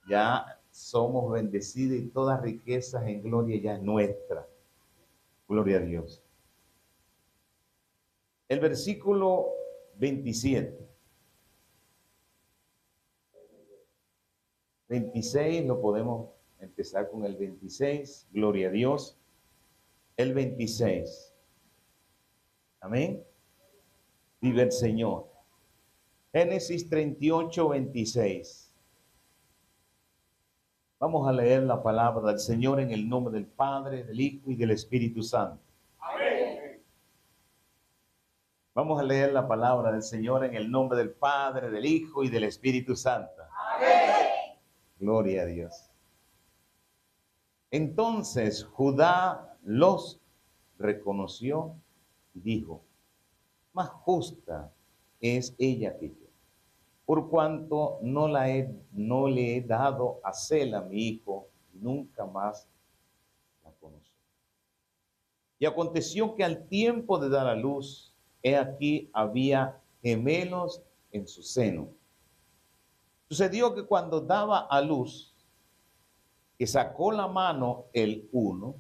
Ya somos bendecidos y toda riqueza en gloria ya es nuestra. Gloria a Dios. El versículo 27. 26, lo podemos empezar con el 26. Gloria a Dios. El 26. Amén. Vive el Señor. Génesis 38, 26. Vamos a leer la palabra del Señor en el nombre del Padre, del Hijo y del Espíritu Santo. Amén. Vamos a leer la palabra del Señor en el nombre del Padre, del Hijo y del Espíritu Santo. Amén. Gloria a Dios. Entonces Judá los reconoció y dijo: más justa es ella que yo, por cuanto no le he dado a Sela mi hijo, nunca más la conoció. Y aconteció que al tiempo de dar a luz, he aquí había gemelos en su seno. Sucedió que cuando daba a luz, que sacó la mano el uno,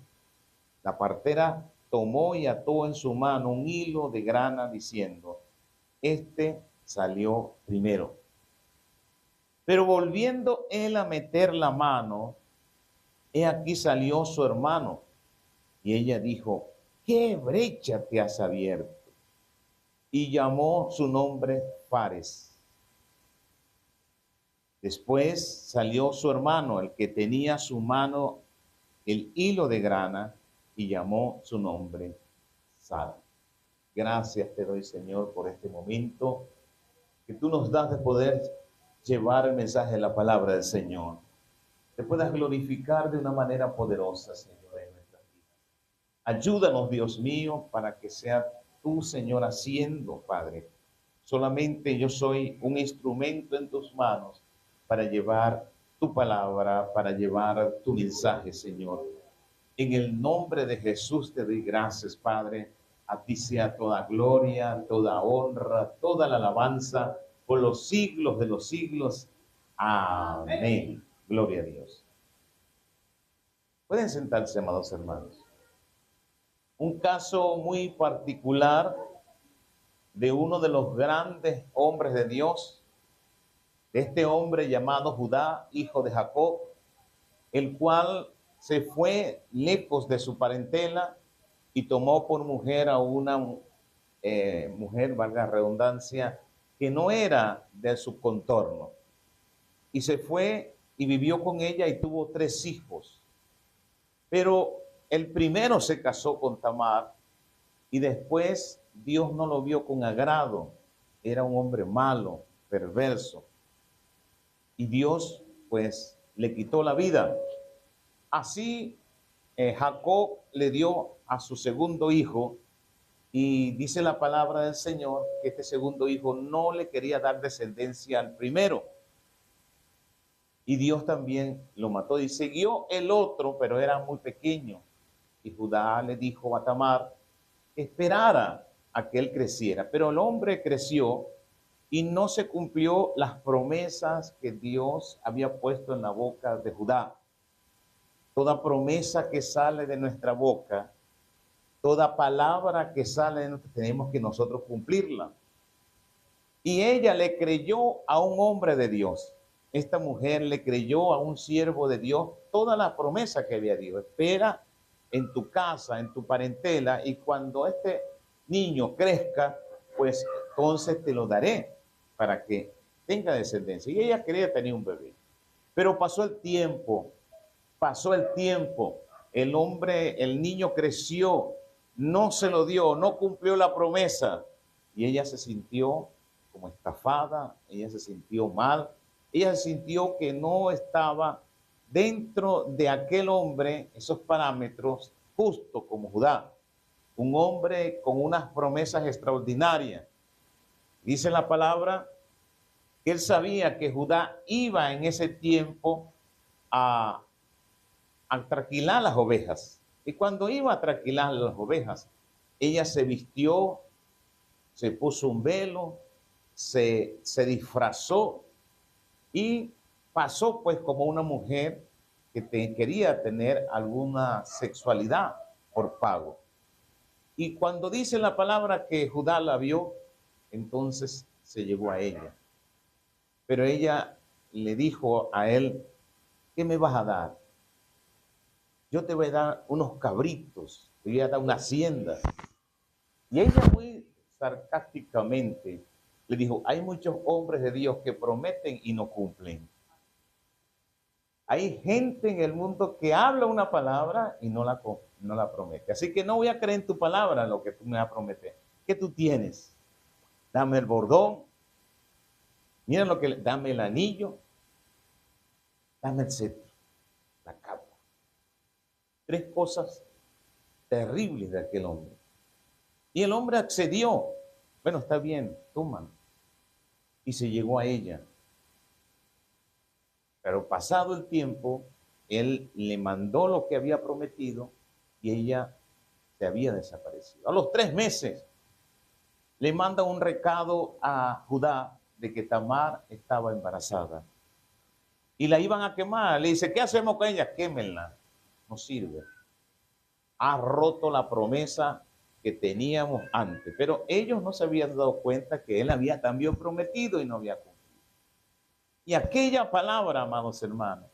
la partera tomó y ató en su mano un hilo de grana, diciendo: este salió primero. Pero volviendo él a meter la mano, he aquí salió su hermano. Y ella dijo: ¿qué brecha te has abierto? Y llamó su nombre Fares. Después salió su hermano, el que tenía su mano el hilo de grana, y llamó su nombre Sal. Gracias te doy, Señor, por este momento que tú nos das de poder llevar el mensaje de la palabra del Señor. Te puedas glorificar de una manera poderosa, Señor, en nuestras vidas. Ayúdanos, Dios mío, para que sea tú, Señor, haciendo, Padre. Solamente yo soy un instrumento en tus manos para llevar tu palabra, para llevar tu mensaje, Señor. En el nombre de Jesús te doy gracias, Padre. A ti sea toda gloria, toda honra, toda la alabanza por los siglos de los siglos. Amén. Gloria a Dios. Pueden sentarse, amados hermanos. Un caso muy particular de uno de los grandes hombres de Dios, de este hombre llamado Judá, hijo de Jacob, el cual se fue lejos de su parentela y tomó por mujer a una mujer, valga la redundancia, que no era de su contorno. Y se fue y vivió con ella y tuvo 3 hijos. Pero el primero se casó con Tamar y después Dios no lo vio con agrado. Era un hombre malo, perverso. Y Dios, pues, le quitó la vida. Así, Jacob le dio a su segundo hijo, y dice la palabra del Señor que este segundo hijo no le quería dar descendencia al primero. Y Dios también lo mató. Y siguió el otro, pero era muy pequeño. Y Judá le dijo a Tamar que esperara a que él creciera. Pero el hombre creció y no se cumplió las promesas que Dios había puesto en la boca de Judá. Toda promesa que sale de nuestra boca, toda palabra que sale de nosotros, tenemos que nosotros cumplirla. Y ella le creyó a un hombre de Dios. Esta mujer le creyó a un siervo de Dios toda la promesa que había dicho. Espera en tu casa, en tu parentela, y cuando este niño crezca, pues entonces te lo daré para que tenga descendencia. Y ella quería tener un bebé. Pero pasó el tiempo, el hombre, el niño creció, no se lo dio, no cumplió la promesa, y ella se sintió como estafada, ella se sintió mal, ella se sintió que no estaba dentro de aquel hombre, esos parámetros, justo como Judá, un hombre con unas promesas extraordinarias. Dice la palabra que él sabía que Judá iba en ese tiempo a traquilar las ovejas. Y cuando iba a traquilar las ovejas, ella se vistió, se puso un velo, se disfrazó y pasó pues como una mujer que quería tener alguna sexualidad por pago. Y cuando dice la palabra que Judá la vio, entonces se llegó a ella. Pero ella le dijo a él, ¿qué me vas a dar? Yo te voy a dar unos cabritos, te voy a dar una hacienda. Y ella muy sarcásticamente le dijo, hay muchos hombres de Dios que prometen y no cumplen. Hay gente en el mundo que habla una palabra y no la promete. Así que no voy a creer en tu palabra lo que tú me vas a prometer. ¿Qué tú tienes? Dame el bordón. Mira lo que, dame el anillo. Dame el cetro, la capa. 3 cosas terribles de aquel hombre. Y el hombre accedió. Bueno, está bien, tómalo. Y se llegó a ella. Pero pasado el tiempo, él le mandó lo que había prometido y ella se había desaparecido. A los 3 meses le manda un recado a Judá de que Tamar estaba embarazada. Y la iban a quemar. Le dice, ¿qué hacemos con ella? Quémenla. No sirve. Ha roto la promesa que teníamos antes. Pero ellos no se habían dado cuenta que él había también prometido y no había cumplido. Y aquella palabra, amados hermanos,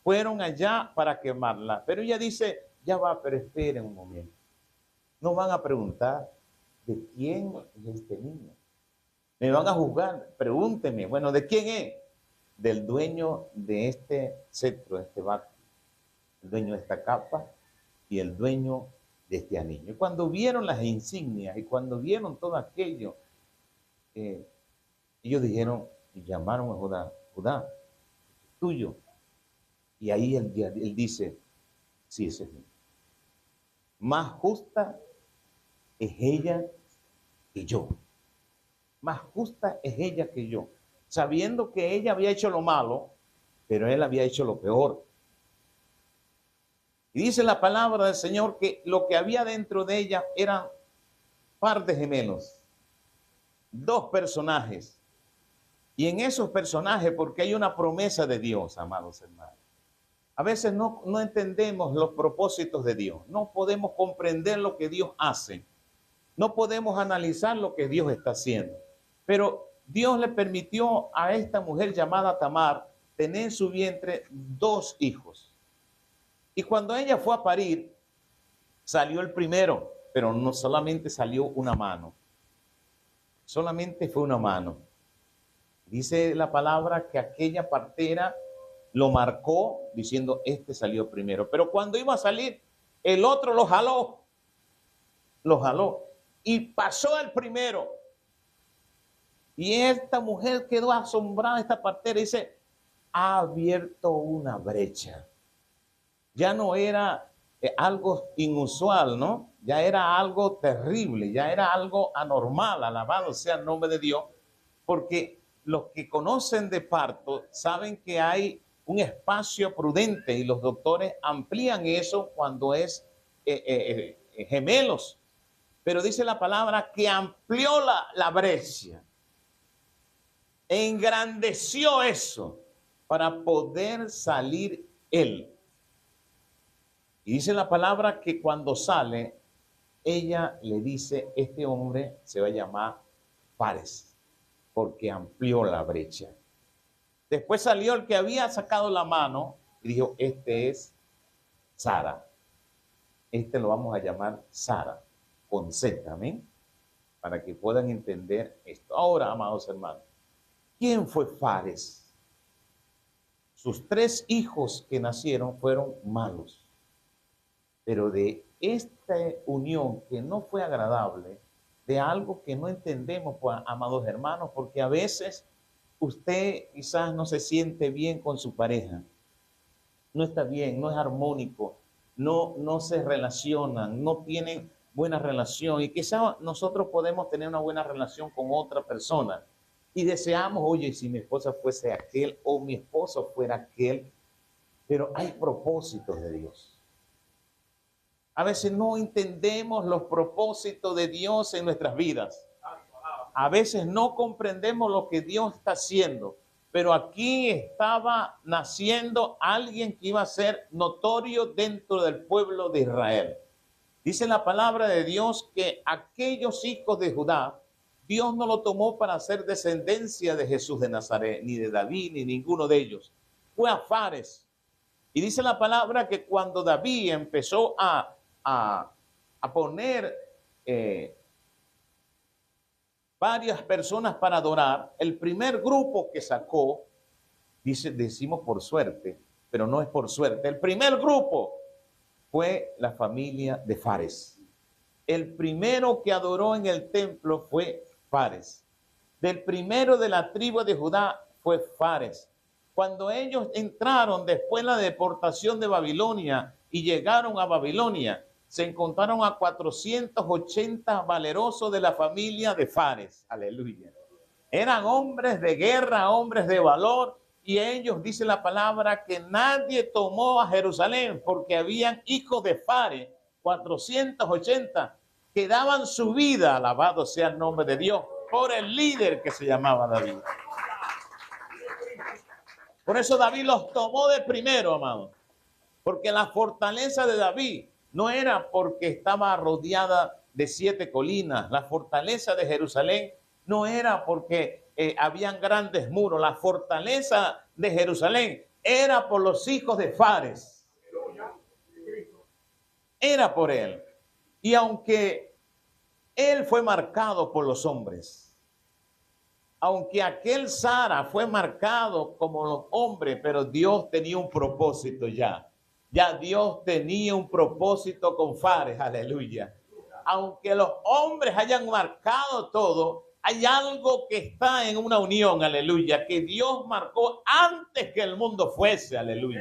fueron allá para quemarla. Pero ella dice, ya va, pero esperen un momento. No van a preguntar, ¿de quién es este niño? Me van a juzgar, pregúntenme, bueno, ¿de quién es? Del dueño de este cetro, de este báculo, el dueño de esta capa y el dueño de este anillo. Y cuando vieron las insignias y cuando vieron todo aquello, ellos dijeron y llamaron a Judá, Judá, tuyo. Y ahí él dice, sí, ese es mío. Más justa es ella que yo. Más justa es ella que yo. Sabiendo que ella había hecho lo malo, pero él había hecho lo peor. Y dice la palabra del Señor que lo que había dentro de ella eran par de gemelos, 2 personajes. Y en esos personajes, porque hay una promesa de Dios, amados hermanos. A veces no entendemos los propósitos de Dios. No podemos comprender lo que Dios hace. No podemos analizar lo que Dios está haciendo. Pero Dios le permitió a esta mujer llamada Tamar tener en su vientre 2 hijos. Y cuando ella fue a parir, salió el primero, pero no solamente salió una mano. Solamente fue una mano. Dice la palabra que aquella partera lo marcó diciendo, este salió primero. Pero cuando iba a salir, el otro lo jaló. Lo jaló. Y pasó el primero. Y esta mujer quedó asombrada, esta partera, dice, ha abierto una brecha. Ya no era algo inusual, ¿no? Ya era algo terrible, ya era algo anormal, alabado sea el nombre de Dios, porque los que conocen de parto saben que hay un espacio prudente y los doctores amplían eso cuando es gemelos. Pero dice la palabra que amplió la brecha, engrandeció eso para poder salir él. Y dice la palabra que cuando sale, ella le dice, este hombre se va a llamar Fares, porque amplió la brecha. Después salió el que había sacado la mano y dijo, este es Sara. Este lo vamos a llamar Sara, con Z, ¿amén? Para que puedan entender esto. Ahora, amados hermanos, ¿quién fue Fares? Sus 3 hijos que nacieron fueron malos. Pero de esta unión que no fue agradable, de algo que no entendemos, pues, amados hermanos, porque a veces usted quizás no se siente bien con su pareja, no está bien, no es armónico, no se relacionan, no tienen buena relación y quizás nosotros podemos tener una buena relación con otra persona y deseamos, oye, si mi esposa fuese aquel o mi esposo fuera aquel, pero hay propósitos de Dios. A veces no entendemos los propósitos de Dios en nuestras vidas. A veces no comprendemos lo que Dios está haciendo. pero aquí estaba naciendo alguien que iba a ser notorio dentro del pueblo de Israel. Dice la palabra de Dios que aquellos hijos de Judá, Dios no lo tomó para ser descendencia de Jesús de Nazaret, ni de David, ni ninguno de ellos. Fue a Fares. Y dice la palabra que cuando David empezó a poner varias personas para adorar, el primer grupo que sacó, decimos por suerte, pero no es por suerte, el primer grupo fue la familia de Fares. El primero que adoró en el templo fue Fares. Del primero de la tribu de Judá fue Fares. Cuando ellos entraron después de la deportación de Babilonia y llegaron a Babilonia, se encontraron a 480 valerosos de la familia de Fares. Aleluya. Eran hombres de guerra, hombres de valor, y ellos, dice la palabra, que nadie tomó a Jerusalén porque habían hijos de Fares, 480, que daban su vida, alabado sea el nombre de Dios, por el líder que se llamaba David. Por eso David los tomó de primero, amado, porque la fortaleza de David no era porque estaba rodeada de 7 colinas. La fortaleza de Jerusalén no era porque habían grandes muros. La fortaleza de Jerusalén era por los hijos de Fares. Era por él. Y aunque él fue marcado por los hombres, aunque aquel Sara fue marcado como los hombres, pero Dios tenía un propósito ya. Ya Dios tenía un propósito con Fares, aleluya. Aunque los hombres hayan marcado todo, hay algo que está en una unión, aleluya, que Dios marcó antes que el mundo fuese, aleluya.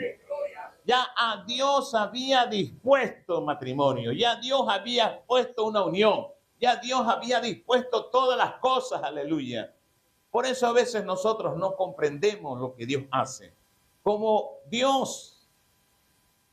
Ya a Dios había dispuesto matrimonio, ya Dios había puesto una unión, ya Dios había dispuesto todas las cosas, aleluya. Por eso a veces nosotros no comprendemos lo que Dios hace. Como Dios,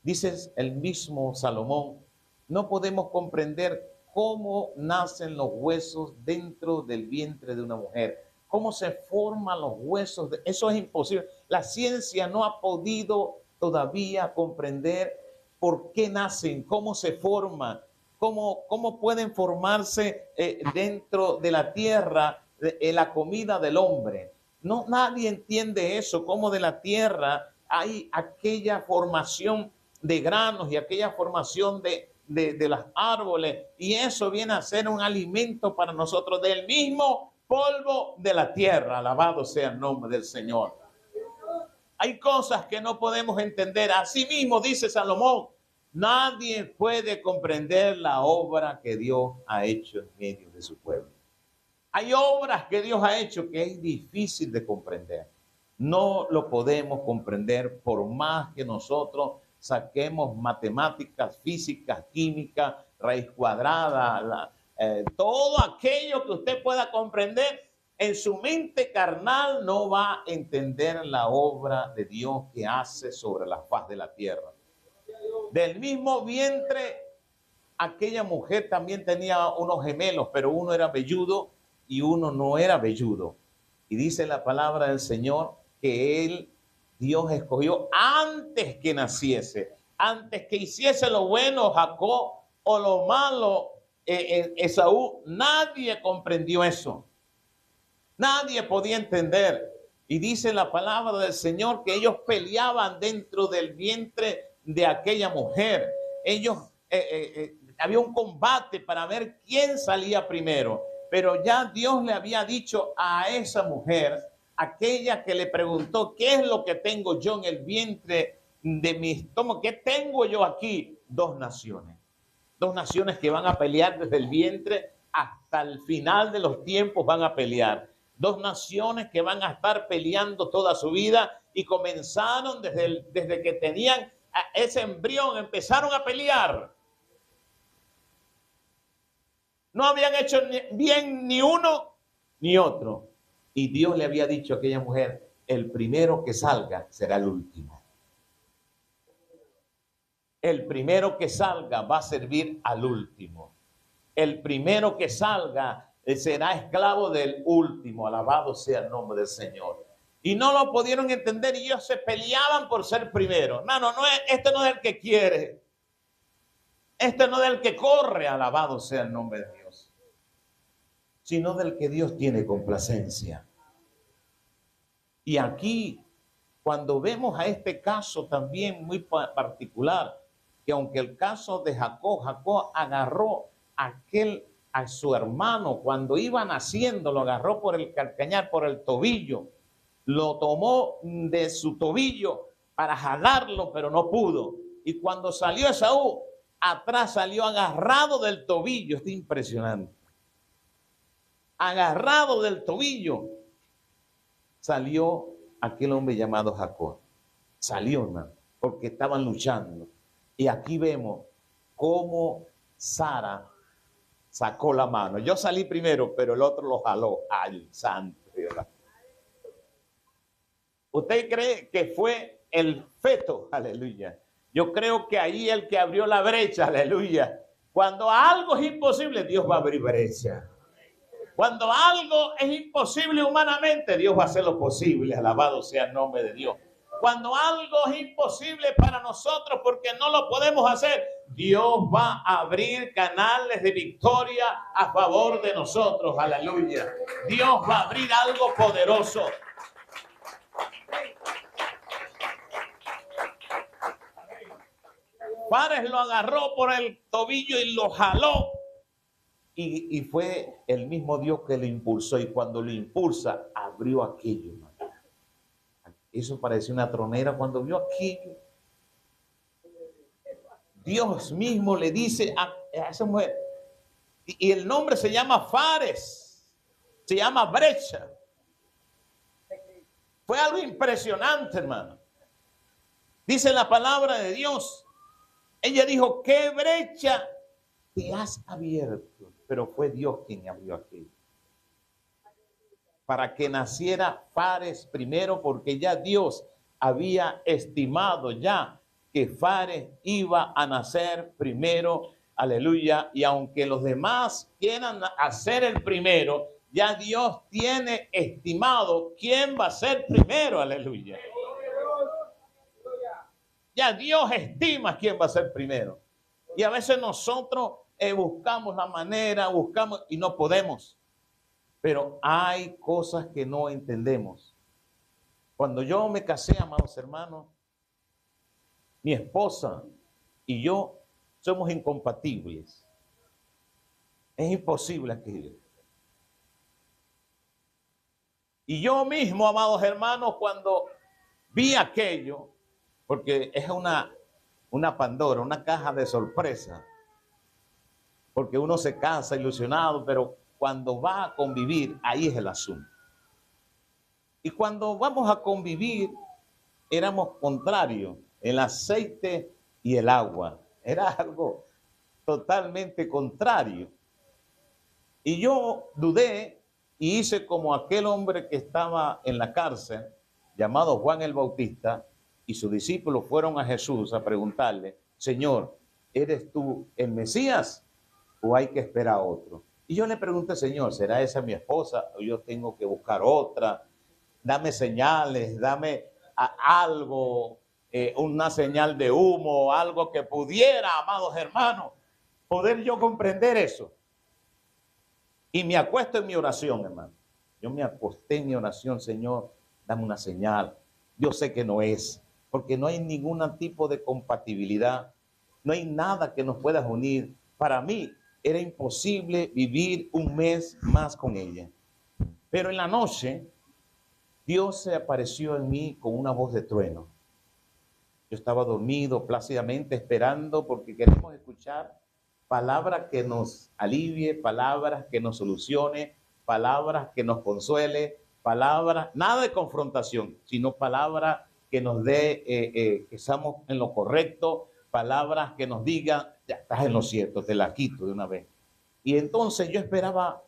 dice el mismo Salomón, no podemos comprender cómo nacen los huesos dentro del vientre de una mujer, cómo se forman los huesos. Eso es imposible. La ciencia no ha podido todavía comprender por qué nacen, cómo se forman, cómo pueden formarse dentro de la tierra la comida del hombre. No, nadie entiende eso, cómo de la tierra hay aquella formación de granos y aquella formación de los árboles, y eso viene a ser un alimento para nosotros del mismo polvo de la tierra. Alabado sea el nombre del Señor. Hay cosas que no podemos entender. Así mismo dice Salomón, nadie puede comprender la obra que Dios ha hecho en medio de su pueblo. Hay obras que Dios ha hecho que es difícil de comprender. No lo podemos comprender por más que nosotros saquemos matemáticas, física, química, raíz cuadrada, todo aquello que usted pueda comprender, en su mente carnal no va a entender la obra de Dios que hace sobre la faz de la tierra. Del mismo vientre, aquella mujer también tenía unos gemelos, pero uno era velludo y uno no era velludo. Y dice la palabra del Señor que Dios escogió antes que naciese, antes que hiciese lo bueno Jacob o lo malo Esaú. Nadie comprendió eso. Nadie podía entender. Y dice la palabra del Señor que ellos peleaban dentro del vientre de aquella mujer. Había un combate para ver quién salía primero. Pero ya Dios le había dicho a esa mujer, aquella que le preguntó, ¿qué es lo que tengo yo en el vientre de mi estómago? ¿Qué tengo yo aquí? 2 naciones. 2 naciones que van a pelear desde el vientre hasta el final de los tiempos, van a pelear. 2 naciones que van a estar peleando toda su vida y comenzaron desde que tenían ese embrión, empezaron a pelear. No habían hecho bien ni uno ni otro. Y Dios le había dicho a aquella mujer, el primero que salga será el último. El primero que salga va a servir al último. El primero que salga será esclavo del último. Alabado sea el nombre del Señor. Y no lo pudieron entender y ellos se peleaban por ser primero. Hermano, este no es el que quiere. Este no es el que corre, alabado sea el nombre de Dios, sino del que Dios tiene complacencia. Y aquí, cuando vemos a este caso también muy particular, que aunque el caso de Jacob agarró a su hermano cuando iba naciendo, lo agarró por el calcañar, por el tobillo, lo tomó de su tobillo para jalarlo, pero no pudo. Y cuando salió Esaú, atrás salió agarrado del tobillo. Esto es impresionante. Agarrado del tobillo salió aquel hombre llamado Jacob. Salió, hermano, porque estaban luchando. Y aquí vemos cómo Sara sacó la mano. Yo salí primero, pero el otro lo jaló. Ay, santo, ¿verdad? ¿Usted cree que fue el feto? Aleluya. Yo creo que ahí el que abrió la brecha, aleluya. Cuando algo es imposible, Dios va a abrir brecha. Cuando algo es imposible humanamente, Dios va a hacer lo posible. Alabado sea el nombre de Dios. Cuando algo es imposible para nosotros porque no lo podemos hacer, Dios va a abrir canales de victoria a favor de nosotros. Aleluya. Dios va a abrir algo poderoso. Fares lo agarró por el tobillo y lo jaló. Y fue el mismo Dios que lo impulsó. Y cuando lo impulsa, abrió aquello. Eso parecía una tronera cuando vio aquello. Dios mismo le dice a esa mujer. Y el nombre se llama Fares. Se llama brecha. Fue algo impresionante, hermano. Dice la palabra de Dios. Ella dijo, ¿qué brecha te has abierto? Pero fue Dios quien abrió aquello. Para que naciera Fares primero, porque ya Dios había estimado ya que Fares iba a nacer primero. Aleluya. Y aunque los demás quieran hacer el primero, ya Dios tiene estimado quién va a ser primero. Aleluya. Ya Dios estima quién va a ser primero. Y a veces nosotros buscamos la manera, buscamos y no podemos. Pero hay cosas que no entendemos. Cuando yo me casé, amados hermanos, mi esposa y yo somos incompatibles. Es imposible aquello. Y yo mismo, amados hermanos, cuando vi aquello, porque es una Pandora, una caja de sorpresa, porque uno se casa ilusionado, pero cuando va a convivir, ahí es el asunto. Y cuando vamos a convivir, éramos contrarios, el aceite y el agua. Era algo totalmente contrario. Y yo dudé y hice como aquel hombre que estaba en la cárcel, llamado Juan el Bautista, y sus discípulos fueron a Jesús a preguntarle, Señor, ¿eres tú el Mesías o hay que esperar a otro? Y yo le pregunté, Señor, ¿será esa mi esposa o yo tengo que buscar otra? Dame señales, dame algo, una señal de humo, algo que pudiera, amados hermanos, poder yo comprender eso. Y me acuesto en mi oración, hermano. Yo me acosté en mi oración, Señor, dame una señal. Yo sé que no es, porque no hay ningún tipo de compatibilidad. No hay nada que nos pueda unir. Para mí era imposible vivir un mes más con ella. Pero en la noche, Dios se apareció en mí con una voz de trueno. Yo estaba dormido plácidamente esperando porque queremos escuchar palabras que nos alivie, palabras que nos solucione, palabras que nos consuele, palabras, nada de confrontación, sino palabras que nos dé, que estamos en lo correcto, palabras que nos digan, ya estás en lo cierto, te la quito de una vez. Y entonces yo esperaba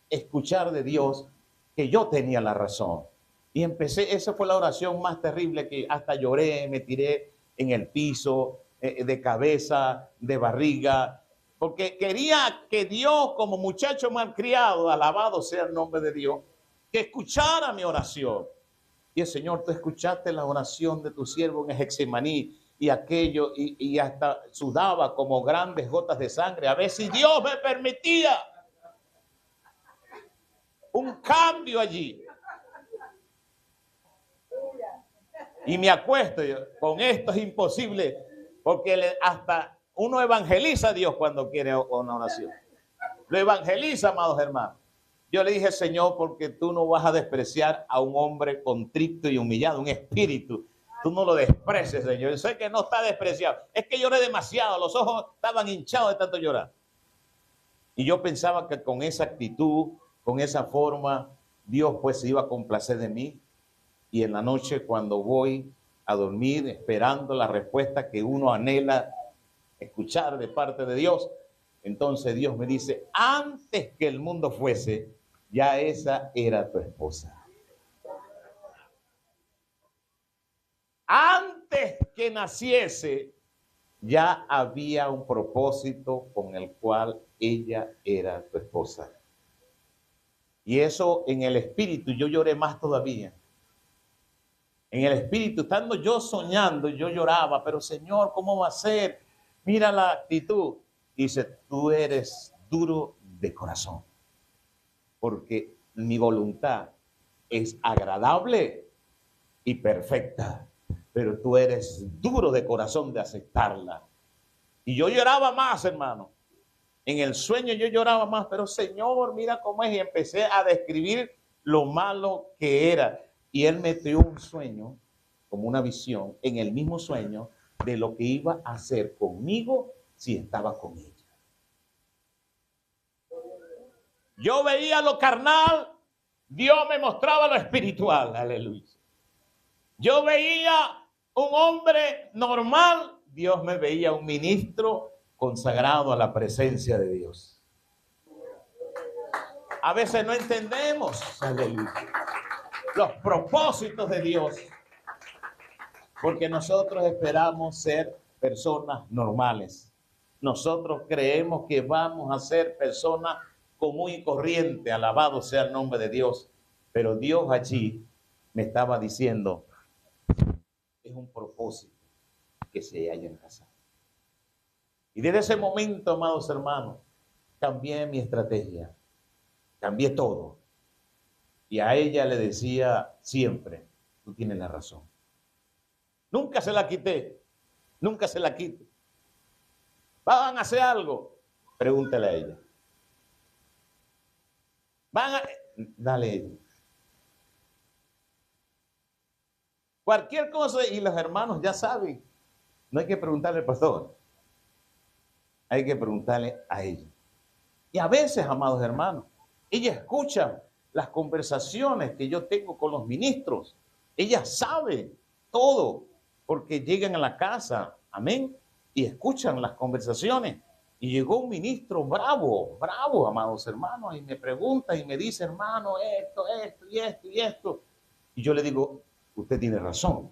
escuchar de Dios que yo tenía la razón. Y empecé, esa fue la oración más terrible que hasta lloré, me tiré en el piso, de cabeza, de barriga, porque quería que Dios, como muchacho malcriado, alabado sea el nombre de Dios, que escuchara mi oración. Y el Señor, tú escuchaste la oración de tu siervo en Getsemaní y aquello, y hasta sudaba como grandes gotas de sangre. A ver si Dios me permitía un cambio allí. Y me acuesto, yo, con esto es imposible, porque hasta uno evangeliza a Dios cuando quiere una oración. Lo evangeliza, amados hermanos. Yo le dije, Señor, porque tú no vas a despreciar a un hombre contrito y humillado, un espíritu. Tú no lo desprecies, Señor. Yo sé que no está despreciado. Es que lloré demasiado, los ojos estaban hinchados de tanto llorar. Y yo pensaba que con esa actitud, con esa forma, Dios pues se iba a complacer de mí. Y en la noche cuando voy a dormir esperando la respuesta que uno anhela escuchar de parte de Dios, entonces Dios me dice, antes que el mundo fuese, ya esa era tu esposa. Antes que naciese, ya había un propósito con el cual ella era tu esposa. Y eso en el espíritu, yo lloré más todavía. En el espíritu, estando yo soñando, yo lloraba, pero Señor, ¿cómo va a ser? Mira la actitud. Dice, tú eres duro de corazón, porque mi voluntad es agradable y perfecta, pero tú eres duro de corazón de aceptarla. Y yo lloraba más, hermano. En el sueño yo lloraba más, pero Señor, mira cómo es. Y empecé a describir lo malo que era. Y Él me dio un sueño, como una visión, en el mismo sueño, de lo que iba a hacer conmigo si estaba con ella. Yo veía lo carnal, Dios me mostraba lo espiritual. Aleluya. Yo veía un hombre normal, Dios me veía un ministro consagrado a la presencia de Dios. A veces no entendemos, aleluya, los propósitos de Dios, porque nosotros esperamos ser personas normales. Nosotros creemos que vamos a ser personas común y corriente, alabado sea el nombre de Dios. Pero Dios allí me estaba diciendo, es un propósito que se hayan casado. Y desde ese momento, amados hermanos, cambié mi estrategia, cambié todo. Y a ella le decía siempre, tú tienes la razón. Nunca se la quité, nunca se la quito. ¿Van a hacer algo? Pregúntale a ella. Van a... Dale a ella. Cualquier cosa, y los hermanos ya saben, no hay que preguntarle al pastor, hay que preguntarle a ella. Y a veces, amados hermanos, ella escucha las conversaciones que yo tengo con los ministros. Ella sabe todo, porque llegan a la casa, amén, y escuchan las conversaciones. Y llegó un ministro bravo, bravo, amados hermanos, y me pregunta y me dice, hermano, esto y esto y esto. Y yo le digo, usted tiene razón.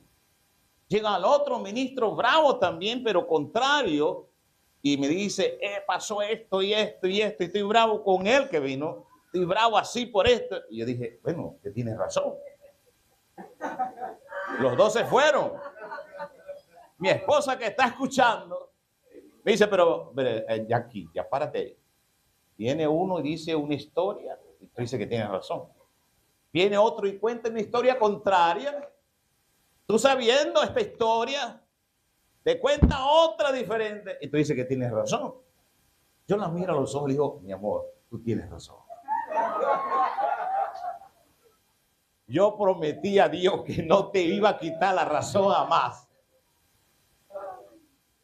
Llega al otro ministro bravo también, pero contrario, y me dice, pasó esto y esto y esto, y estoy bravo con él que vino, estoy bravo así por esto. Y yo dije, bueno, usted tiene razón. Los dos se fueron. Mi esposa que está escuchando, me dice, pero Jackie, ya párate. Viene uno y dice una historia, y tú dices que tiene razón. Viene otro y cuenta una historia contraria. Tú sabiendo esta historia, te cuenta otra diferente y tú dices que tienes razón. Yo la miro a los ojos y digo, mi amor, tú tienes razón. Yo prometí a Dios que no te iba a quitar la razón jamás.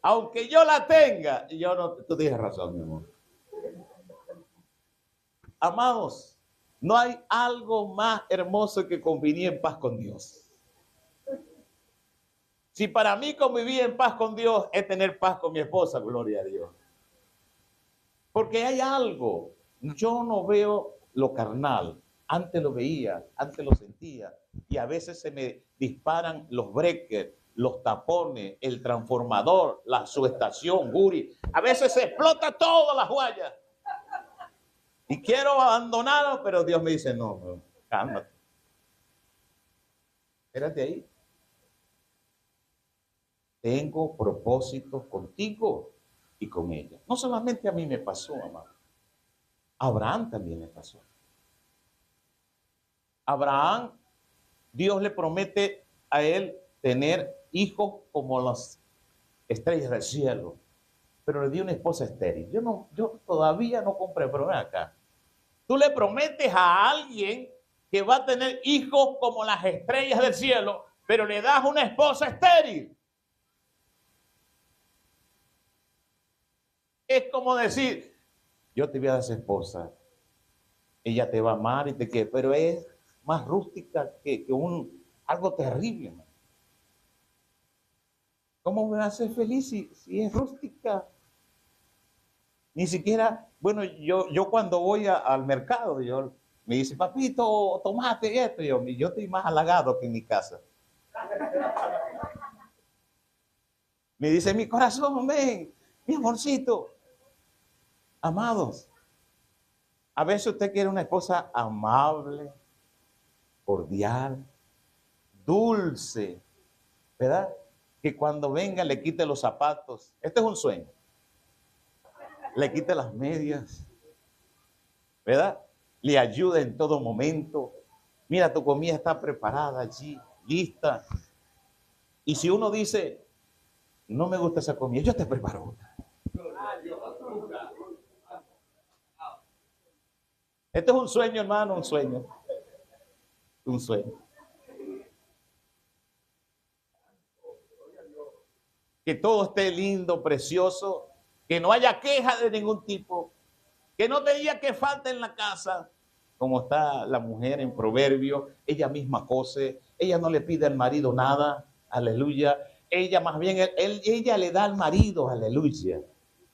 Aunque yo la tenga, yo no, tú tienes razón, mi amor. Amados, no hay algo más hermoso que convivir en paz con Dios. Si para mí convivir en paz con Dios es tener paz con mi esposa, gloria a Dios. Porque hay algo, yo no veo lo carnal, antes lo veía, antes lo sentía, y a veces se me disparan los breakers, los tapones, el transformador, la subestación, Guri. A veces se explota todas las guayas. Y quiero abandonarlo, pero Dios me dice, no, cálmate. Quédate ahí. Tengo propósitos contigo y con ella. No solamente a mí me pasó, amado. A Abraham también le pasó. Abraham, Dios le promete a él tener hijos como las estrellas del cielo, pero le dio una esposa estéril. Yo todavía no compré, pero ven acá. Tú le prometes a alguien que va a tener hijos como las estrellas del cielo, pero le das una esposa estéril. Es como decir, yo te voy a dar esa esposa, ella te va a amar y te quiere, pero es más rústica que algo terrible, man. ¿Cómo me va a hacer feliz si es rústica? Ni siquiera, bueno, yo cuando voy al mercado, me dice, papito, tomate esto, yo estoy más halagado que en mi casa. Me dice, mi corazón, ven, mi amorcito. Amados, a veces usted quiere una esposa amable, cordial, dulce, ¿verdad? Que cuando venga le quite los zapatos. Este es un sueño. Le quite las medias, ¿verdad? Le ayude en todo momento. Mira, tu comida está preparada allí, lista. Y si uno dice, no me gusta esa comida, yo te preparo otra. Este es un sueño, hermano, un sueño. Un sueño. Que todo esté lindo, precioso, que no haya queja de ningún tipo, que no te diga que falta en la casa, como está la mujer en Proverbio, ella misma cose, ella no le pide al marido nada, aleluya, ella más bien, ella le da al marido, aleluya,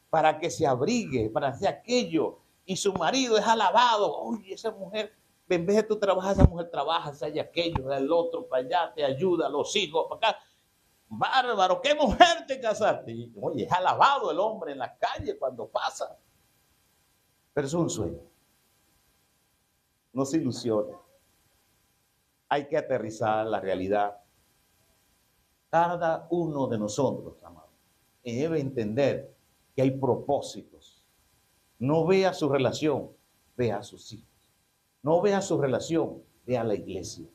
para que se abrigue, para hacer aquello, y su marido es alabado, oye, esa mujer, en vez de tú trabajar, esa mujer trabaja, hace aquello, el otro para allá, te ayuda, los hijos para acá. Bárbaro, ¿qué mujer te casaste? Oye, es alabado el hombre en la calle cuando pasa. Pero es un sueño. No se ilusione. Hay que aterrizar la realidad. Cada uno de nosotros, amados, debe entender que hay propósitos. No vea su relación, vea a sus hijos. No vea su relación, vea a la iglesia.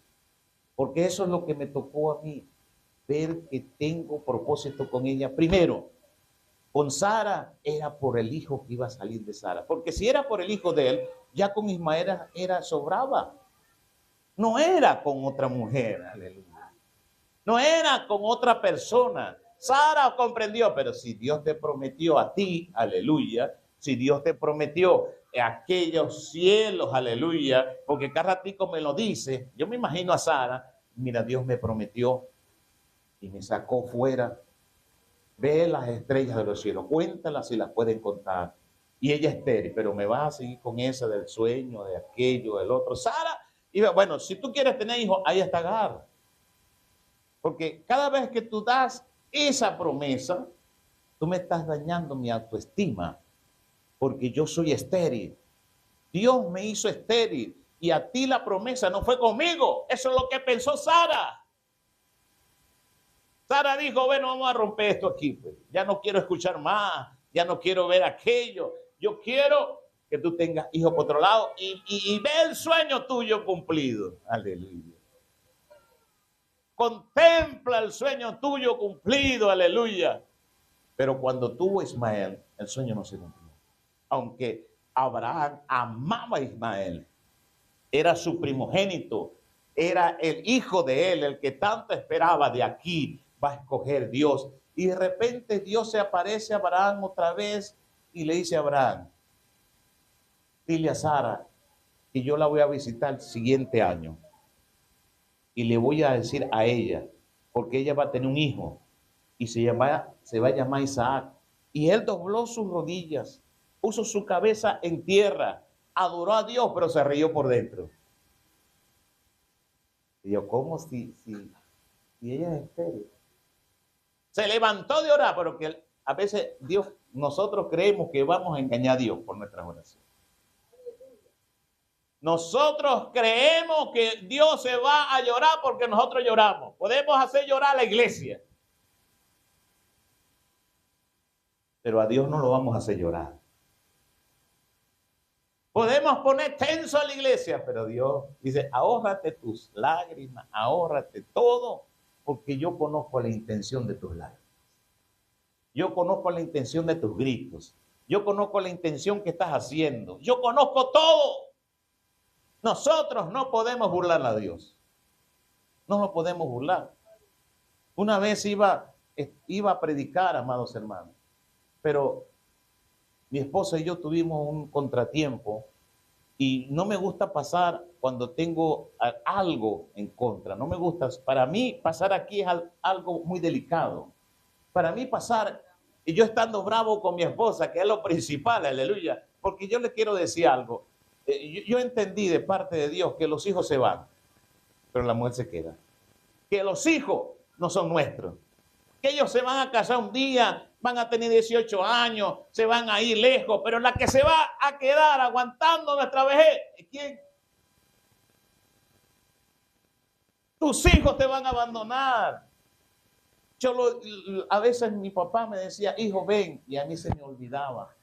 Porque eso es lo que me tocó a mí, ver que tengo propósito con ella. Primero, con Sara era por el hijo que iba a salir de Sara. Porque si era por el hijo de él, ya con Ismael sobraba. No era con otra mujer, aleluya. No era con otra persona. Sara comprendió, pero si Dios te prometió a ti, aleluya, si Dios te prometió aquellos cielos, aleluya, porque cada ratico me lo dice, yo me imagino a Sara, mira, Dios me prometió y me sacó fuera. Ve las estrellas de los cielos, cuéntalas si las pueden contar. Y ella estéril, pero me vas a seguir con esa del sueño, de aquello, del otro. Sara, y bueno, si tú quieres tener hijos, ahí está Agar. Porque cada vez que tú das esa promesa, tú me estás dañando mi autoestima, porque yo soy estéril. Dios me hizo estéril y a ti la promesa no fue conmigo. Eso es lo que pensó Sara. Sara dijo, bueno, vamos a romper esto aquí, pues. Ya no quiero escuchar más, ya no quiero ver aquello. Yo quiero que tú tengas hijos por otro lado y ve el sueño tuyo cumplido. Aleluya. Contempla el sueño tuyo cumplido, aleluya. Pero cuando tuvo Ismael, el sueño no se cumplió. Aunque Abraham amaba a Ismael, era su primogénito, era el hijo de él, el que tanto esperaba. De aquí va a escoger Dios. Y de repente Dios se aparece a Abraham otra vez y le dice a Abraham, dile a Sara que yo la voy a visitar el siguiente año. Y le voy a decir a ella, porque ella va a tener un hijo y se va a llamar Isaac. Y él dobló sus rodillas, puso su cabeza en tierra, adoró a Dios, pero se rió por dentro. Y yo, ¿cómo si ella es estéril? Se levantó de orar, pero que a veces nosotros creemos que vamos a engañar a Dios por nuestras oraciones. Nosotros creemos que Dios se va a llorar porque nosotros lloramos. Podemos hacer llorar a la iglesia, pero a Dios no lo vamos a hacer llorar. Podemos poner tenso a la iglesia, pero Dios dice, ahórrate tus lágrimas, ahórrate todo, porque yo conozco la intención de tus lágrimas. Yo conozco la intención de tus gritos. Yo conozco la intención que estás haciendo. Yo conozco todo. Nosotros no podemos burlar a Dios. No lo podemos burlar. Una vez iba a predicar, amados hermanos, pero mi esposa y yo tuvimos un contratiempo y no me gusta pasar cuando tengo algo en contra. No me gusta. Para mí pasar aquí es algo muy delicado. Para mí pasar, y yo estando bravo con mi esposa, que es lo principal, aleluya, porque yo le quiero decir algo. Yo entendí de parte de Dios que los hijos se van, pero la mujer se queda. Que los hijos no son nuestros. Que ellos se van a casar un día, van a tener 18 años, se van a ir lejos, pero la que se va a quedar aguantando nuestra vejez, ¿quién? Tus hijos te van a abandonar. A veces mi papá me decía, hijo, ven, y a mí se me olvidaba.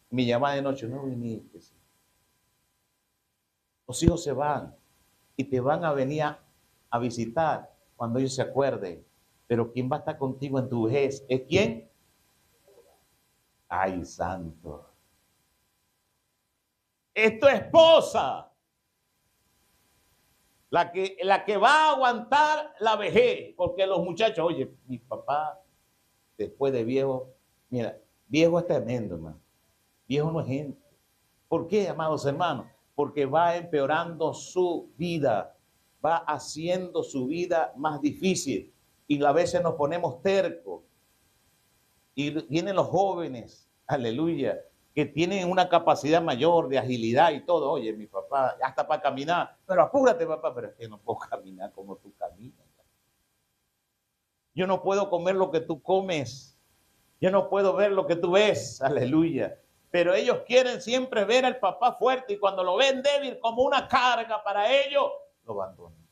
Me llamaba de noche, no viniste. Los hijos se van y te van a venir a visitar cuando ellos se acuerden. Pero ¿quién va a estar contigo en tu vejez? ¿Es quién? ¡Ay, santo! Es tu esposa. La que va a aguantar la vejez. Porque los muchachos, oye, mi papá, después de viejo, mira, viejo es tremendo, hermano. Viejo no es gente. ¿Por qué, amados hermanos? Porque va empeorando su vida, va haciendo su vida más difícil y a veces nos ponemos tercos. Y vienen los jóvenes, aleluya, que tienen una capacidad mayor de agilidad y todo. Oye, mi papá, hasta para caminar, pero apúrate, papá, pero es que no puedo caminar como tú caminas. Yo no puedo comer lo que tú comes. Yo no puedo ver lo que tú ves, aleluya. Pero ellos quieren siempre ver al papá fuerte y cuando lo ven débil como una carga para ellos, lo abandonan.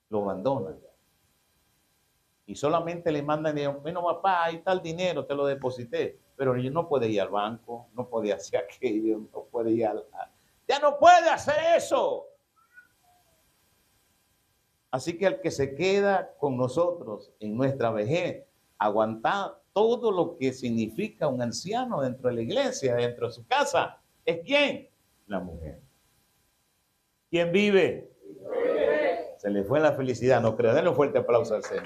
Lo abandonan. Y solamente le mandan, bueno, papá, ahí está el dinero, te lo deposité. Pero yo no puede ir al banco, no puede hacer aquello, no puede ir ya no puede hacer eso. Así que el que se queda con nosotros en nuestra vejez, aguantar todo lo que significa un anciano dentro de la iglesia, dentro de su casa, ¿es quién? La mujer. ¿Quién vive? Se le fue la felicidad, no creo. Denle un fuerte aplauso al Señor.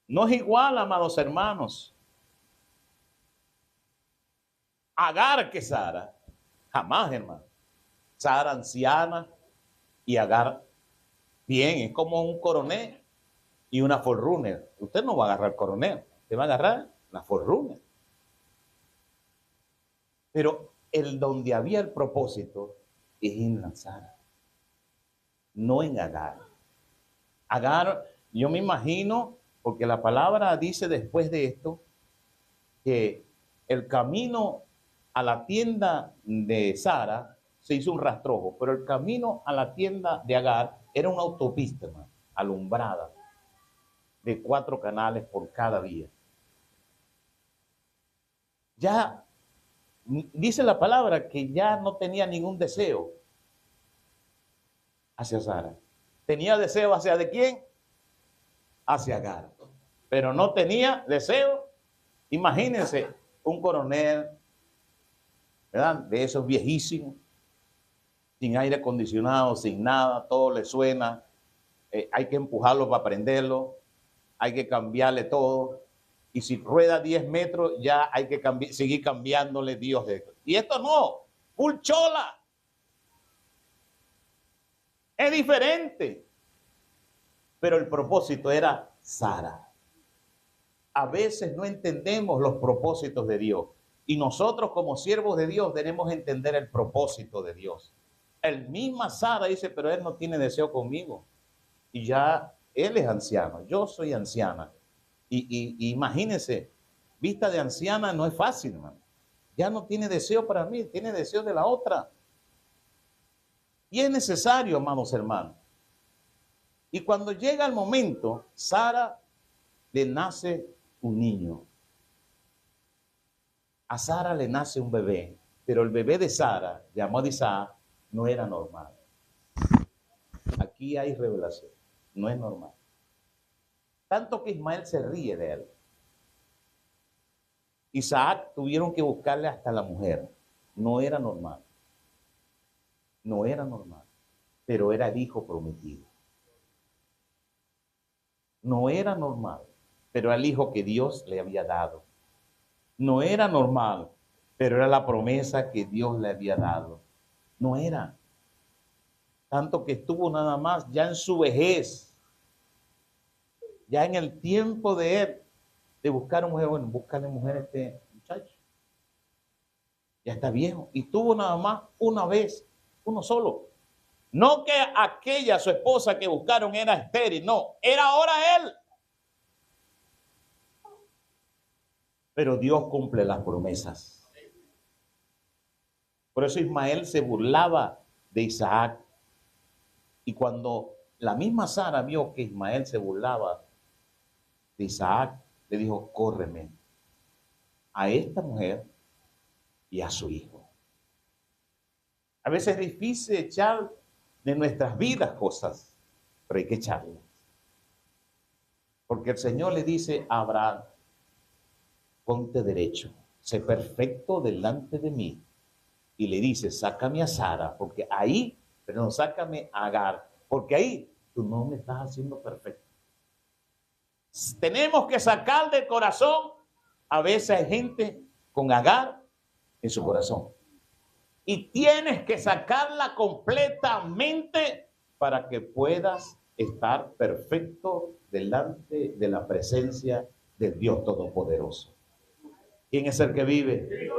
No es igual, amados hermanos, Agar que Sara. Jamás, hermano. Sara anciana y Agar bien, es como un coronel y una forerunner. Usted no va a agarrar coronel, usted va a agarrar la forerunner. Pero donde había el propósito es en la Sara, no en Agar. Agar, yo me imagino, porque la palabra dice después de esto, que el camino a la tienda de Sara se hizo un rastrojo, pero el camino a la tienda de Agar era una autopista, man, alumbrada, de 4 canales por cada vía. Ya dice la palabra que ya no tenía ningún deseo hacia Sara. Tenía deseo hacia ¿de quién? Hacia Agar. Pero no tenía deseo. Imagínense un coronel, ¿verdad? De esos viejísimos, sin aire acondicionado, sin nada, todo le suena. Hay que empujarlo para prenderlo. Hay que cambiarle todo. Y si rueda 10 metros, ya hay que seguir cambiándole Dios. Y esto no, full chola. Es diferente. Pero el propósito era Sara. A veces no entendemos los propósitos de Dios. Y nosotros como siervos de Dios debemos entender el propósito de Dios. El misma Sara dice, pero él no tiene deseo conmigo. Y ya él es anciano, yo soy anciana. Y imagínense, vista de anciana no es fácil, hermano. Ya no tiene deseo para mí, tiene deseo de la otra. Y es necesario, amados hermanos. Y cuando llega el momento, Sara le nace un niño. A Sara le nace un bebé, pero el bebé de Sara, llamado Isaac, no era normal. Aquí hay revelación, no es normal. Tanto que Ismael se ríe de él. Isaac tuvieron que buscarle hasta la mujer. No era normal. No era normal, pero era el hijo prometido. No era normal, pero era el hijo que Dios le había dado. No era normal, pero era la promesa que Dios le había dado. No era. Tanto que estuvo nada más ya en su vejez, ya en el tiempo de él, de buscar una mujer. Bueno, búscale mujer a este muchacho. Ya está viejo. Y tuvo nada más una vez, uno solo. No que aquella, su esposa que buscaron era estéril, no, era ahora él. Pero Dios cumple las promesas. Por eso Ismael se burlaba de Isaac. Y cuando la misma Sara vio que Ismael se burlaba de Isaac, le dijo, córreme a esta mujer y a su hijo. A veces es difícil echar de nuestras vidas cosas, pero hay que echarlas. Porque el Señor le dice a Abraham, ponte derecho, sé perfecto delante de mí. Y le dice, sácame a Sara, porque ahí, pero no, sácame a Agar, porque ahí tú no me estás haciendo perfecto. Tenemos que sacar del corazón, a veces hay gente con Agar en su corazón. Y tienes que sacarla completamente para que puedas estar perfecto delante de la presencia del Dios Todopoderoso. ¿Quién es el que vive?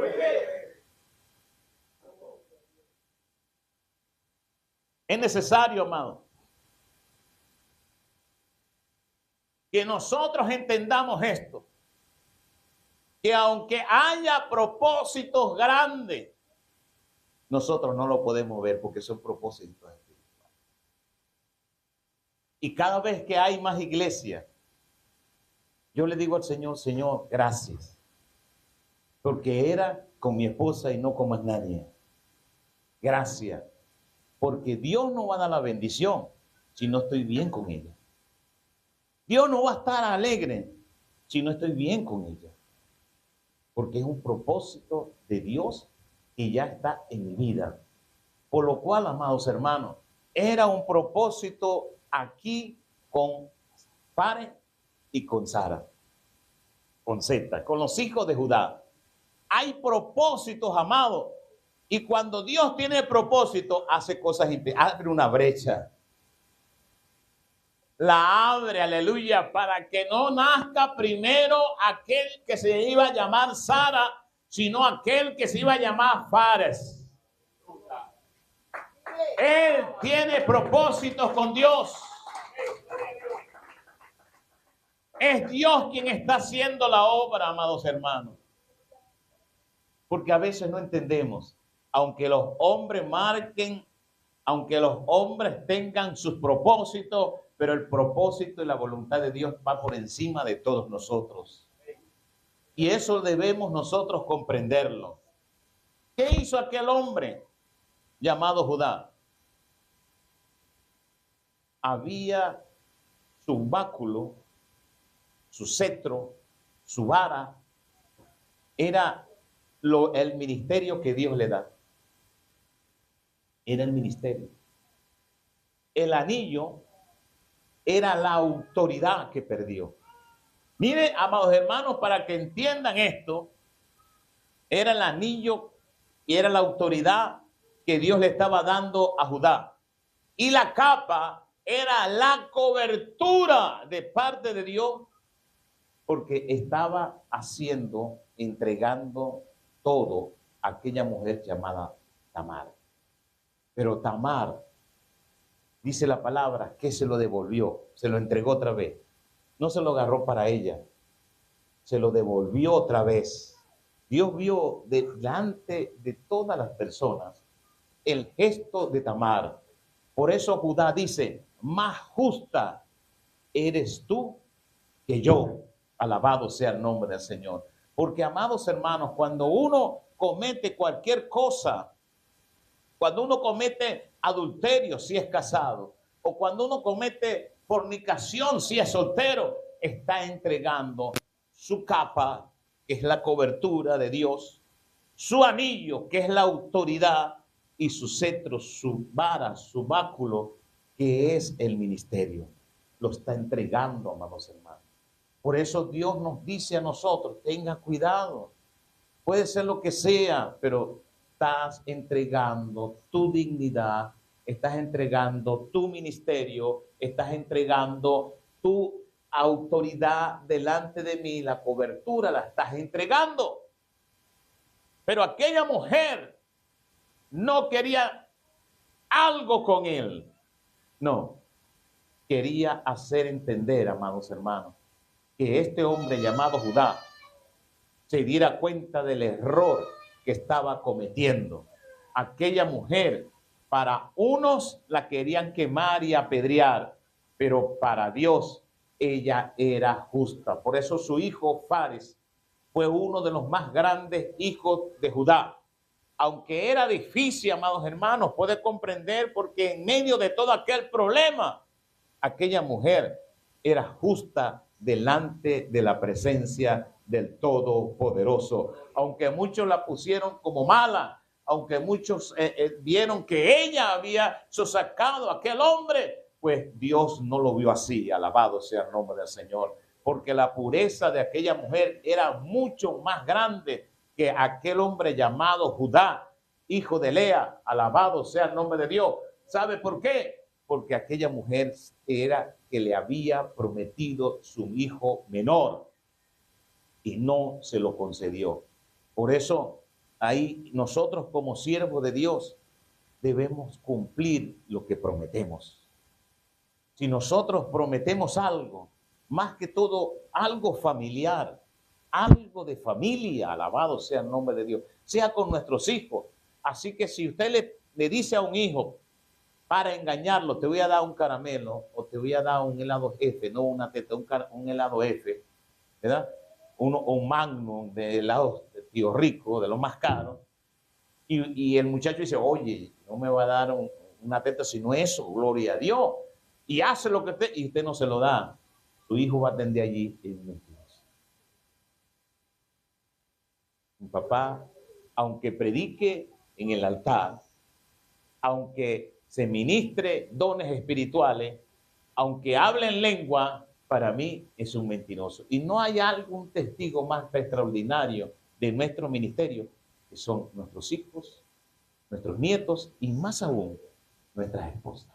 Es necesario, amado, que nosotros entendamos esto, que aunque haya propósitos grandes, nosotros no lo podemos ver porque son propósitos espirituales. Y cada vez que hay más iglesia, yo le digo al Señor, Señor, gracias, porque era con mi esposa y no con más nadie. Gracias, porque Dios no va a dar la bendición si no estoy bien con ella. Dios no va a estar alegre si no estoy bien con ella, porque es un propósito de Dios que ya está en mi vida. Por lo cual, amados hermanos, era un propósito aquí con Fares y con Sara, con Zeta, con los hijos de Judá. Hay propósitos, amados, y cuando Dios tiene propósito, hace cosas, abre una brecha. La abre, aleluya, para que no nazca primero aquel que se iba a llamar Sara, sino aquel que se iba a llamar Fares. Él tiene propósitos con Dios. Es Dios quien está haciendo la obra, amados hermanos. Porque a veces no entendemos, aunque los hombres marquen, aunque los hombres tengan sus propósitos, pero el propósito y la voluntad de Dios va por encima de todos nosotros. Y eso debemos nosotros comprenderlo. ¿Qué hizo aquel hombre llamado Judá? Había su báculo, su cetro, su vara, era el ministerio que Dios le da. Era el ministerio. El anillo era la autoridad que perdió. Miren, amados hermanos, para que entiendan esto, era el anillo y era la autoridad que Dios le estaba dando a Judá. Y la capa era la cobertura de parte de Dios, porque estaba haciendo, entregando todo a aquella mujer llamada Tamar. Pero Tamar, dice la palabra que se lo devolvió, se lo entregó otra vez. No se lo agarró para ella, se lo devolvió otra vez. Dios vio delante de todas las personas el gesto de Tamar. Por eso Judá dice, más justa eres tú que yo. Alabado sea el nombre del Señor. Porque, amados hermanos, cuando uno comete cualquier cosa, cuando uno comete adulterio si es casado, o cuando uno comete fornicación si es soltero, está entregando su capa, que es la cobertura de Dios, su anillo, que es la autoridad, y su cetro, su vara, su báculo, que es el ministerio. Lo está entregando, amados hermanos. Por eso Dios nos dice a nosotros, tenga cuidado. Puede ser lo que sea, pero estás entregando tu dignidad, estás entregando tu ministerio, estás entregando tu autoridad delante de mí, la cobertura la estás entregando. Pero aquella mujer no quería algo con él. No, quería hacer entender, amados hermanos, que este hombre llamado Judá se diera cuenta del error que estaba cometiendo. Aquella mujer, para unos la querían quemar y apedrear, pero para Dios ella era justa. Por eso su hijo Fares fue uno de los más grandes hijos de Judá. Aunque era difícil, amados hermanos, puede comprender porque en medio de todo aquel problema, aquella mujer era justa delante de la presencia del Todopoderoso. Aunque muchos la pusieron como mala, aunque muchos vieron que ella había sosacado a aquel hombre, pues Dios no lo vio así. Alabado sea el nombre del Señor. Porque la pureza de aquella mujer era mucho más grande que aquel hombre llamado Judá, hijo de Lea. Alabado sea el nombre de Dios. ¿Sabe por qué? Porque aquella mujer era que le había prometido su hijo menor y no se lo concedió. Por eso, ahí nosotros como siervos de Dios debemos cumplir lo que prometemos. Si nosotros prometemos algo, más que todo algo familiar, algo de familia, alabado sea el nombre de Dios, sea con nuestros hijos. Así que si usted le dice a un hijo, para engañarlo, te voy a dar un caramelo o te voy a dar un helado F, no una teta, un helado F, ¿verdad? Un magnum de helados de Tío Rico, de lo más caro. Y el muchacho dice, oye, no me va a dar una teta sino eso, gloria a Dios. Y hace lo que usted no se lo da. Su hijo va a atender allí en mentiras. Mi papá, aunque predique en el altar, aunque se ministre dones espirituales, aunque hable en lengua, para mí es un mentiroso. Y no hay algún testigo más extraordinario de nuestro ministerio, que son nuestros hijos, nuestros nietos y más aún nuestras esposas.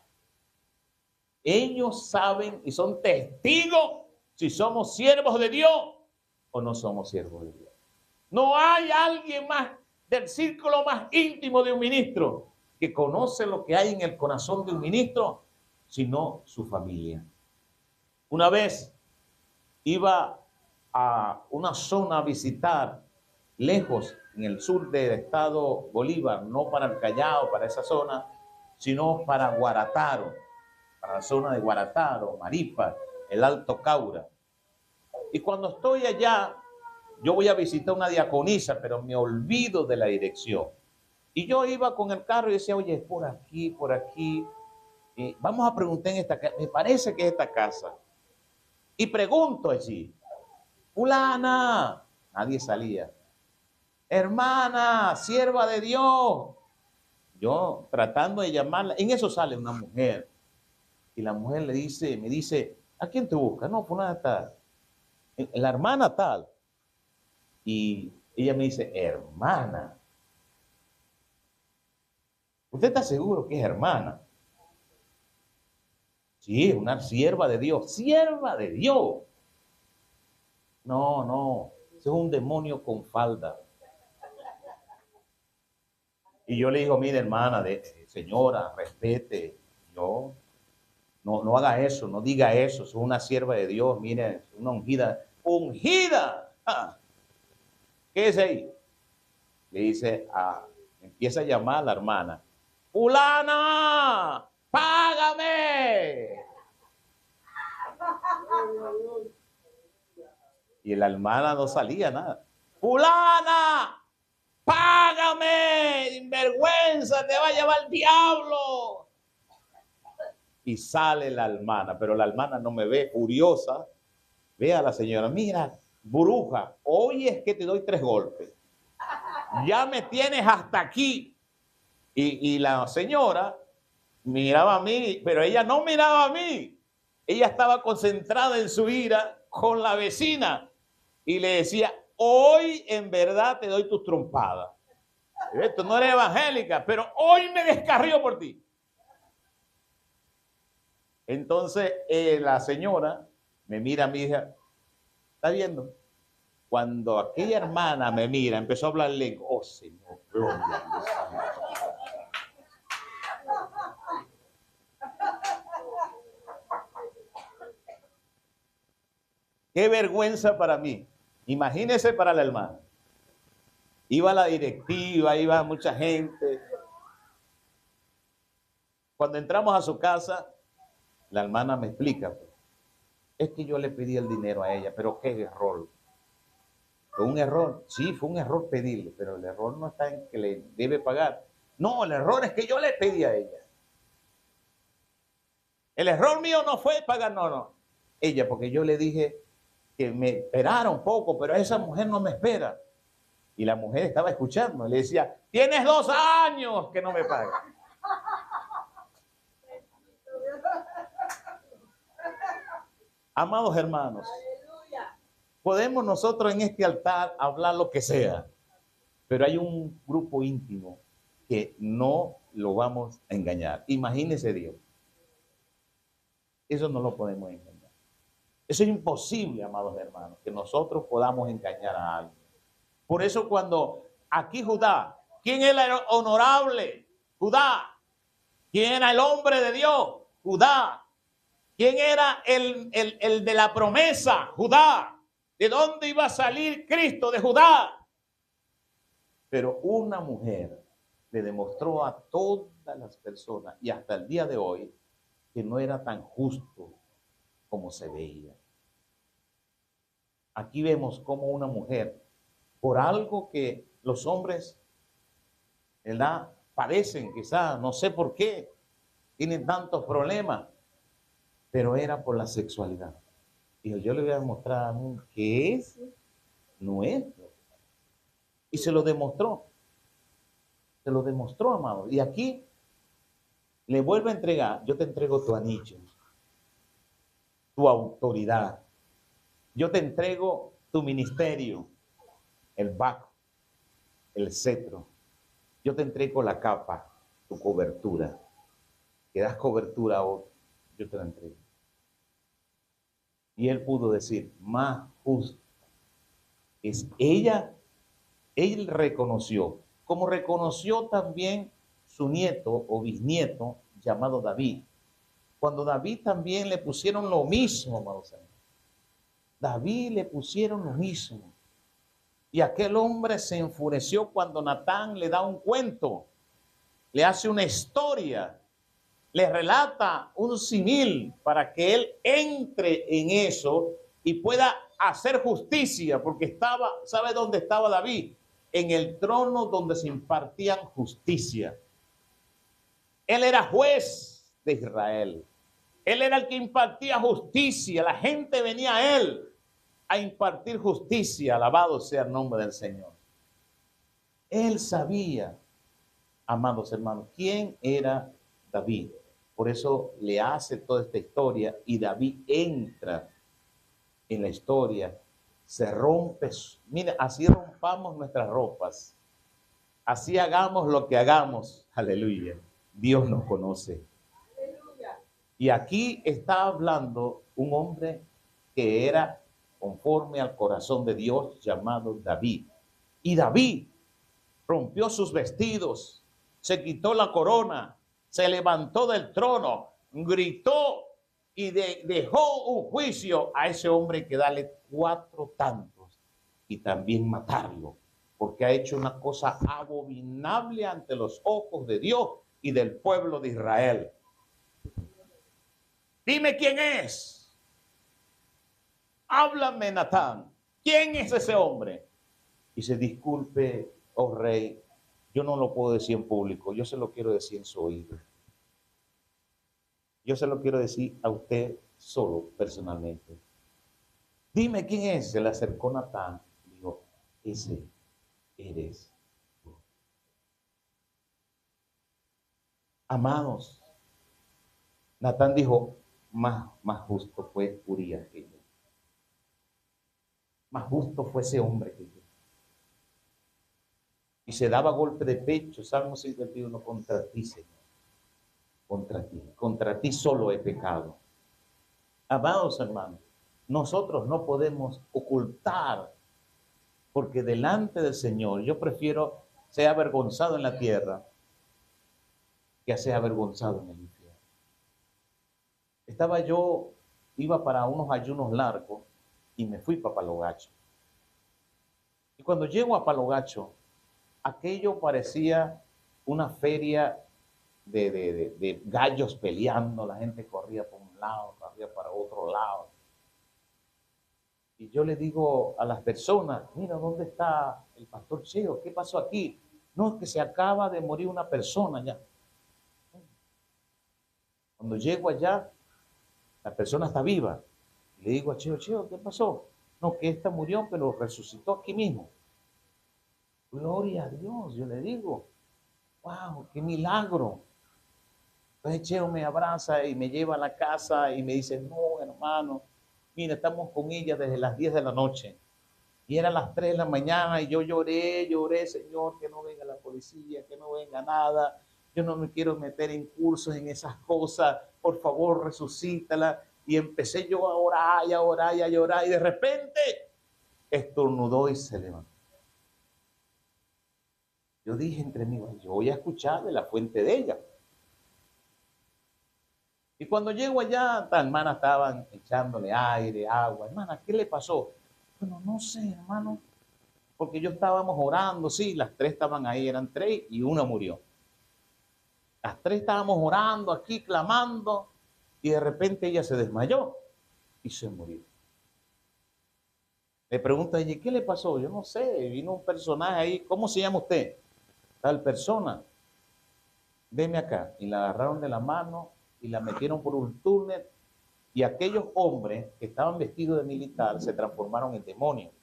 Ellos saben y son testigos si somos siervos de Dios o no somos siervos de Dios. No hay alguien más del círculo más íntimo de un ministro que conoce lo que hay en el corazón de un ministro, sino su familia. Una vez iba a una zona a visitar lejos en el sur del estado Bolívar, no para el Callao, para esa zona, sino para Guarataro, para la zona de Guarataro, Maripa, el Alto Caura. Y cuando estoy allá, yo voy a visitar una diaconisa, pero me olvido de la dirección. Y yo iba con el carro y decía, oye, es por aquí, por aquí. Vamos a preguntar en esta casa, me parece que es esta casa. Y pregunto allí, fulana, nadie salía. Hermana, sierva de Dios. Yo tratando de llamarla, en eso sale una mujer. Y la mujer me dice, ¿a quién te busca? No, fulana tal. La hermana tal. Y ella me dice, hermana. ¿Usted está seguro que es hermana? Sí, es una sierva de Dios. ¡Sierva de Dios! No, no. Eso es un demonio con falda. Y yo le digo, mire, hermana, señora, respete. Yo No, no haga eso, no diga eso. Es una sierva de Dios, mire, es una ungida. ¡Ungida! Ah, ¿qué es ahí? Le dice, empieza a llamar a la hermana. ¡Fulana! ¡Págame! Y la hermana no salía nada. ¡Fulana! ¡Págame! ¡Sinvergüenza! ¡Te va a llevar el diablo! Y sale la hermana, pero la hermana no me ve, furiosa. Ve a la señora, mira, bruja, hoy es que te doy 3 golpes. Ya me tienes hasta aquí. Y la señora miraba a mí, pero ella no miraba a mí. Ella estaba concentrada en su ira con la vecina y le decía, hoy en verdad te doy tus trompadas. Esto no eres evangélica, pero hoy me descarrío por ti. Entonces la señora me mira a mi hija, ¿está viendo? Cuando aquella hermana me mira, empezó a hablar lengua. Oh, Señor, gloria. Qué vergüenza para mí. Imagínese para la hermana. Iba la directiva, iba mucha gente. Cuando entramos a su casa, la hermana me explica. Es que yo le pedí el dinero a ella, pero qué error. Fue un error. Sí, fue un error pedirle, pero el error no está en que le debe pagar. No, el error es que yo le pedí a ella. El error mío no fue pagar, no. Ella, porque yo le dije que me esperara un poco, pero esa mujer no me espera. Y la mujer estaba escuchando, le decía, tienes 2 años que no me pagas. Amados hermanos, podemos nosotros en este altar hablar lo que sea, pero hay un grupo íntimo que no lo vamos a engañar. Imagínese Dios. Eso no lo podemos engañar. Eso es imposible, amados hermanos, que nosotros podamos engañar a alguien. Por eso cuando aquí Judá, ¿quién era el honorable? Judá. ¿Quién era el hombre de Dios? Judá. ¿Quién era el de la promesa? Judá. ¿De dónde iba a salir Cristo? De Judá. Pero una mujer le demostró a todas las personas y hasta el día de hoy que no era tan justo como se veía. Aquí vemos como una mujer, por algo que los hombres, ¿verdad?, padecen, quizás, no sé por qué, tienen tantos problemas, pero era por la sexualidad. Y yo le voy a mostrar a mí que es nuestro. Y se lo demostró. Se lo demostró, amado. Y aquí le vuelvo a entregar, yo te entrego tu anillo, tu autoridad. Yo te entrego tu ministerio, el báculo, el cetro. Yo te entrego la capa, tu cobertura. Que das cobertura a otro, yo te la entrego. Y él pudo decir, más justo es ella. Él reconoció, como reconoció también su nieto o bisnieto llamado David. Cuando David también le pusieron lo mismo, amados hermanos. David le pusieron lo mismo. Y aquel hombre se enfureció cuando Natán le da un cuento, le hace una historia, le relata un símil para que él entre en eso y pueda hacer justicia, porque estaba, ¿sabe dónde estaba David? En el trono donde se impartían justicia. Él era juez de Israel. Él era el que impartía justicia. La gente venía a él a impartir justicia. Alabado sea el nombre del Señor. Él sabía, amados hermanos, quién era David. Por eso le hace toda esta historia y David entra en la historia, se rompe. Mira, así rompamos nuestras ropas. Así hagamos lo que hagamos. Aleluya. Dios nos conoce. Y aquí está hablando un hombre que era conforme al corazón de Dios llamado David. Y David rompió sus vestidos, se quitó la corona, se levantó del trono, gritó y dejó un juicio a ese hombre que darle 4 tantos y también matarlo, porque ha hecho una cosa abominable ante los ojos de Dios y del pueblo de Israel. Dime quién es. Háblame, Natán. ¿Quién es ese hombre? Y se disculpe, oh rey, yo no lo puedo decir en público, yo se lo quiero decir en su oído. Yo se lo quiero decir a usted solo, personalmente. Dime quién es. Se le acercó Natán y dijo, ese eres tú. Amados, Natán dijo, más justo fue Urías que yo. Más justo fue ese hombre que yo. Y se daba golpe de pecho, Salmo 51, contra ti, Señor. Contra ti solo he pecado. Amados hermanos, nosotros no podemos ocultar, porque delante del Señor yo prefiero ser avergonzado en la tierra que ser avergonzado en el infierno. Iba para unos ayunos largos y me fui para Palo Gacho. Y cuando llego a Palo Gacho, aquello parecía una feria de gallos peleando, la gente corría por un lado, corría para otro lado. Y yo le digo a las personas, mira, ¿dónde está el pastor Cheo? ¿Qué pasó aquí? No, que se acaba de morir una persona ya. Cuando llego allá, la persona está viva. Le digo a Cheo, ¿qué pasó? No, que esta murió, pero resucitó aquí mismo. Gloria a Dios, yo le digo. Wow, qué milagro. Entonces Cheo me abraza y me lleva a la casa y me dice, no, hermano, mira, estamos con ella desde las 10 de la noche. Y era las 3 de la mañana y yo lloré, Señor, que no venga la policía, que no venga nada. Yo no me quiero meter en cursos, en esas cosas. Por favor, resucítala. Y empecé yo a orar y a orar y a llorar. Y de repente estornudó y se levantó. Yo dije entre mí, yo voy a escuchar de la fuente de ella. Y cuando llego allá, las hermanas estaban echándole aire, agua. Hermana, ¿qué le pasó? Bueno, no sé, hermano, porque yo estábamos orando, sí, las 3 estaban ahí, eran 3 y una murió. Las 3 estábamos orando aquí, clamando, y de repente ella se desmayó y se murió. Le pregunta a ella, ¿qué le pasó? Yo no sé, vino un personaje ahí, ¿cómo se llama usted? Tal persona. Deme acá. Y la agarraron de la mano y la metieron por un túnel, y aquellos hombres que estaban vestidos de militar se transformaron en demonios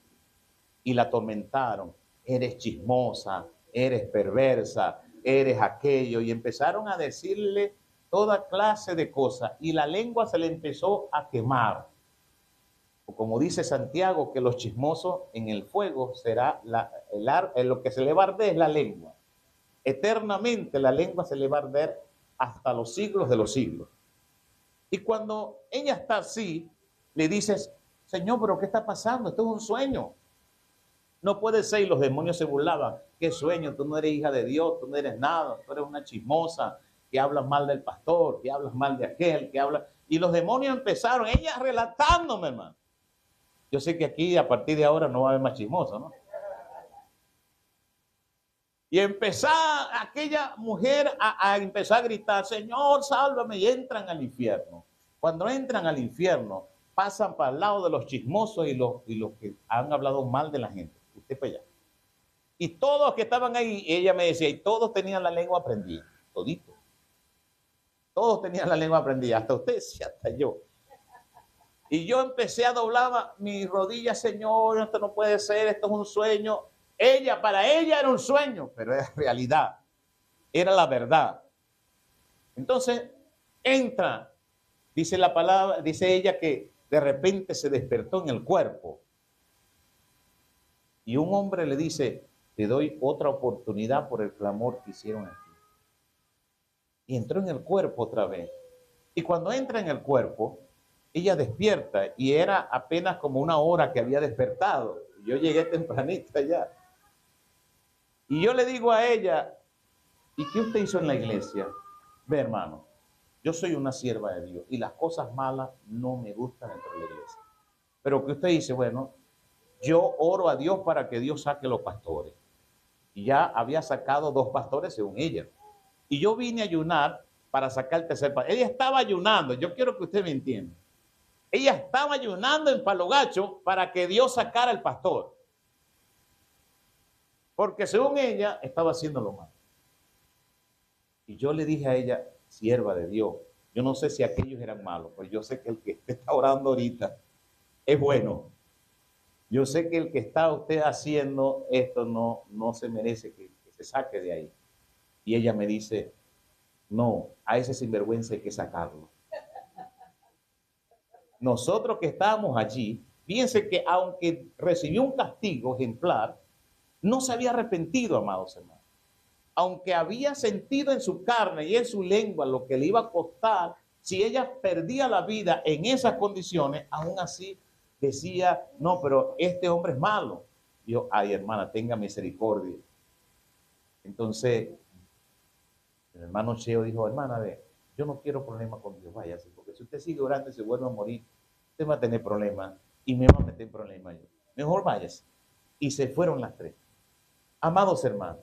y la atormentaron. Eres chismosa, eres perversa, eres aquello. Y empezaron a decirle toda clase de cosas y la lengua se le empezó a quemar. O como dice Santiago, que los chismosos en el fuego será lo que se le va a arder es la lengua. Eternamente la lengua se le va a arder hasta los siglos de los siglos. Y cuando ella está así, le dices, Señor, pero ¿qué está pasando? Esto es un sueño. No puede ser, y los demonios se burlaban. ¿Qué sueño? Tú no eres hija de Dios, tú no eres nada, tú eres una chismosa, que hablas mal del pastor, que hablas mal de aquel, que habla. Y los demonios empezaron, ella relatándome, hermano. Yo sé que aquí a partir de ahora no va a haber más chismosa, ¿no? Y empezar aquella mujer a empezar a gritar, Señor, sálvame, y entran al infierno. Cuando entran al infierno, pasan para el lado de los chismosos y los que han hablado mal de la gente. Usted para allá. Y todos los que estaban ahí, ella me decía, y todos tenían la lengua aprendida, todito. Todos tenían la lengua aprendida, hasta usted, sí, hasta yo. Y yo empecé a doblar mis rodillas, Señor, esto no puede ser, esto es un sueño. Para ella era un sueño, pero era realidad, era la verdad. Entonces, entra, dice la palabra, dice ella que de repente se despertó en el cuerpo. Y un hombre le dice, te doy otra oportunidad por el clamor que hicieron aquí. Y entró en el cuerpo otra vez. Y cuando entra en el cuerpo, ella despierta y era apenas como una hora que había despertado. Yo llegué tempranito allá. Y yo le digo a ella, ¿y qué usted hizo en la iglesia? Ve, hermano, yo soy una sierva de Dios y las cosas malas no me gustan dentro de la iglesia. Pero que usted dice, bueno, yo oro a Dios para que Dios saque los pastores. Y ya había sacado 2 pastores según ella. Y yo vine a ayunar para sacar el tercer pastor. Ella estaba ayunando, yo quiero que usted me entienda. Ella estaba ayunando en Palo Gacho para que Dios sacara el pastor. Porque según ella estaba haciendo lo malo. Y yo le dije a ella, sierva de Dios, yo no sé si aquellos eran malos, pues yo sé que el que está orando ahorita es bueno. Yo sé que el que está usted haciendo esto no se merece que se saque de ahí. Y ella me dice, no, a ese sinvergüenza hay que sacarlo. Nosotros que estábamos allí, fíjense que aunque recibió un castigo ejemplar, no se había arrepentido, amados hermanos. Aunque había sentido en su carne y en su lengua lo que le iba a costar, si ella perdía la vida en esas condiciones, aún así decía, no, pero este hombre es malo. Y yo, ay hermana, tenga misericordia. Entonces, el hermano Cheo dijo, hermana, ve, yo no quiero problemas con Dios, váyase, porque si usted sigue orando y se vuelve a morir, usted va a tener problemas y me va a meter en problemas yo. Mejor váyase. Y se fueron las 3. Amados hermanos,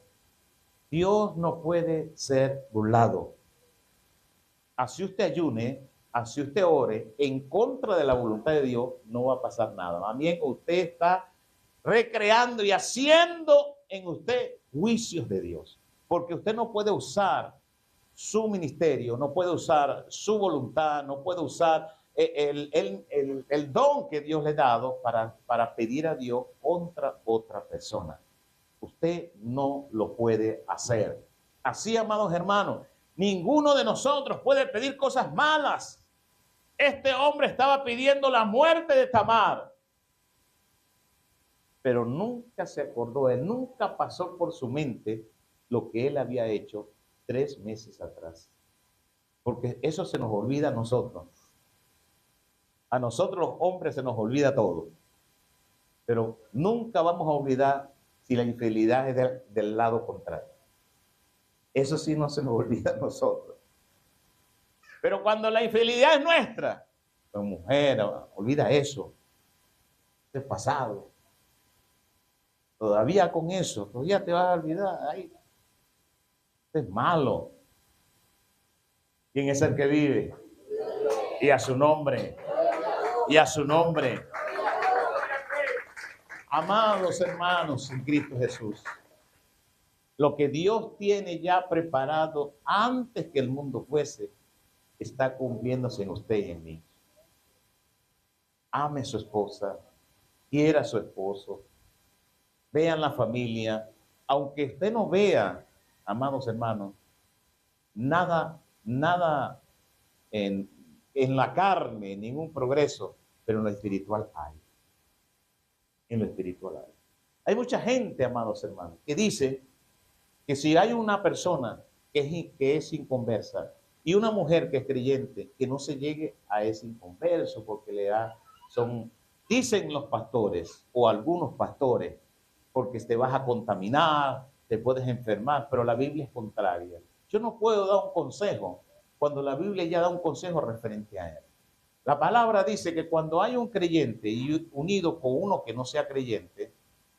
Dios no puede ser burlado. Así usted ayune, así usted ore, en contra de la voluntad de Dios, no va a pasar nada. Más bien usted está recreando y haciendo en usted juicios de Dios. Porque usted no puede usar su ministerio, no puede usar su voluntad, no puede usar el don que Dios le ha dado para pedir a Dios contra otra persona. Usted no lo puede hacer. Así, amados hermanos, ninguno de nosotros puede pedir cosas malas. Este hombre estaba pidiendo la muerte de Tamar, pero nunca se acordó, él nunca pasó por su mente lo que él había hecho 3 meses atrás. Porque eso se nos olvida a nosotros. A nosotros los hombres se nos olvida todo. Pero nunca vamos a olvidar si la infidelidad es del lado contrario. Eso sí no se nos olvida a nosotros. Pero cuando la infidelidad es nuestra, la mujer, olvida eso. Es pasado. Todavía con eso, todavía te vas a olvidar. Ay, es malo. ¿Quién es el que vive? Y a su nombre. Y a su nombre. Amados hermanos en Cristo Jesús, lo que Dios tiene ya preparado antes que el mundo fuese, está cumpliéndose en usted y en mí. Ame a su esposa, quiera a su esposo, vean la familia, aunque usted no vea, amados hermanos, nada en la carne, ningún progreso, pero en lo espiritual hay. En lo espiritual hay. Hay mucha gente, amados hermanos, que dice que si hay una persona que es inconversa y una mujer que es creyente, que no se llegue a ese inconverso porque dicen los pastores o algunos pastores, porque te vas a contaminar, te puedes enfermar, pero la Biblia es contraria. Yo no puedo dar un consejo cuando la Biblia ya da un consejo referente a él. La palabra dice que cuando hay un creyente y unido con uno que no sea creyente,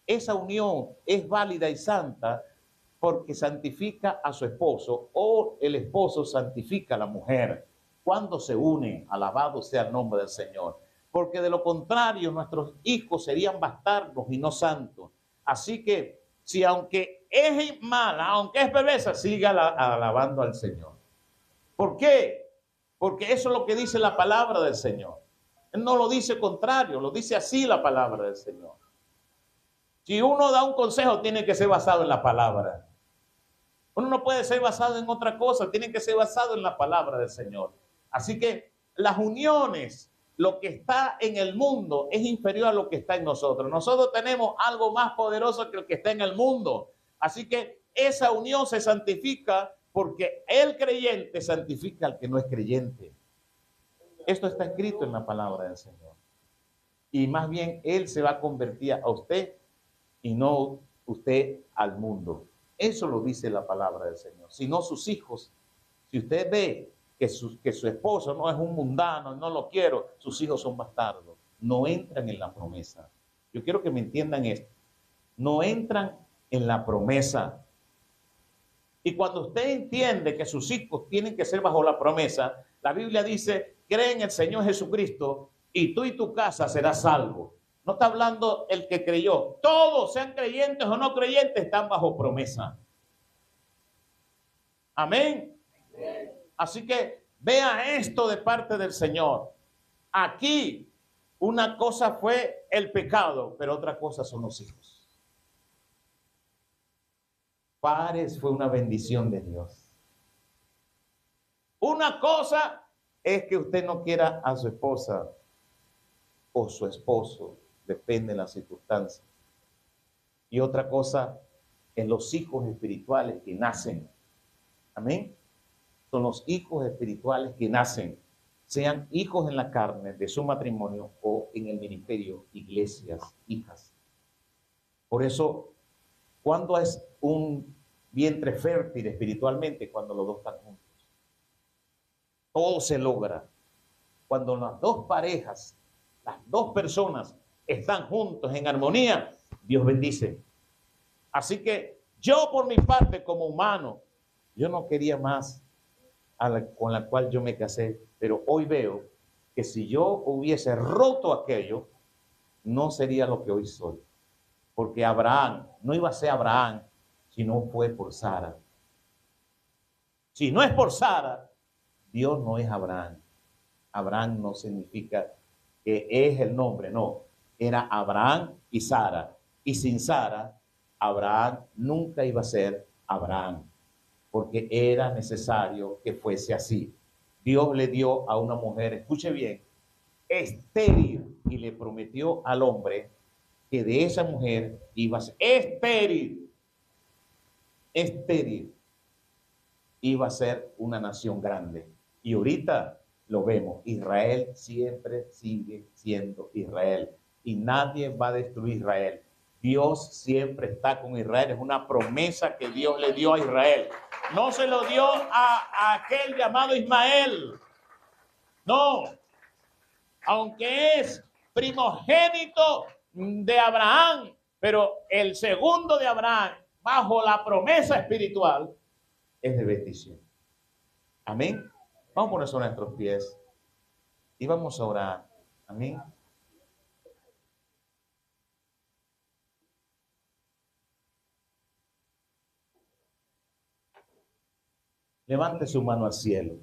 esa unión es válida y santa porque santifica a su esposo o el esposo santifica a la mujer cuando se une. Alabado sea el nombre del Señor. Porque de lo contrario nuestros hijos serían bastardos y no santos. Así que si aunque es mala, aunque es perversa, siga alabando al Señor. ¿Por qué? Porque eso es lo que dice la palabra del Señor. Él no lo dice contrario, lo dice así la palabra del Señor. Si uno da un consejo, tiene que ser basado en la palabra. Uno no puede ser basado en otra cosa, tiene que ser basado en la palabra del Señor. Así que las uniones, lo que está en el mundo es inferior a lo que está en nosotros. Nosotros tenemos algo más poderoso que lo que está en el mundo. Así que esa unión se santifica porque el creyente santifica al que no es creyente. Esto está escrito en la palabra del Señor. Y más bien Él se va a convertir a usted y no usted al mundo. Eso lo dice la palabra del Señor. Si no sus hijos, si usted ve que su esposo no es un mundano, no lo quiero, sus hijos son bastardos. No entran en la promesa. Yo quiero que me entiendan esto. No entran en la promesa. Y cuando usted entiende que sus hijos tienen que ser bajo la promesa, la Biblia dice, cree en el Señor Jesucristo y tú y tu casa serás salvo. No está hablando el que creyó. Todos, sean creyentes o no creyentes, están bajo promesa. Amén. Así que vea esto de parte del Señor. Aquí una cosa fue el pecado, pero otra cosa son los hijos. Pares fue una bendición de Dios. Una cosa es que usted no quiera a su esposa o su esposo, depende de las circunstancias. Y otra cosa es los hijos espirituales que nacen. Amén. Son los hijos espirituales que nacen, sean hijos en la carne de su matrimonio o en el ministerio, iglesias, hijas. Por eso, ¿cuándo es un vientre fértil espiritualmente? Cuando los dos están juntos. Todo se logra. Cuando las dos parejas, las dos personas están juntos en armonía, Dios bendice. Así que yo por mi parte como humano, yo no quería más con la cual yo me casé, pero hoy veo que si yo hubiese roto aquello, no sería lo que hoy soy. Porque Abraham no iba a ser Abraham si no fue por Sara. Si no es por Sara, Dios no es Abraham. Abraham no significa que es el nombre, no. Era Abraham y Sara. Y sin Sara, Abraham nunca iba a ser Abraham, porque era necesario que fuese así. Dios le dio a una mujer, escuche bien, estéril, y le prometió al hombre que de esa mujer iba a ser estéril, iba a ser una nación grande. Y ahorita lo vemos, Israel siempre sigue siendo Israel y nadie va a destruir Israel. Dios siempre está con Israel, es una promesa que Dios le dio a Israel. No se lo dio a aquel llamado Ismael, no, aunque es primogénito de Abraham, pero el segundo de Abraham, bajo la promesa espiritual, es de bendición. Amén. Vamos a poner sobre nuestros pies y vamos a orar. Amén. Levante su mano al cielo.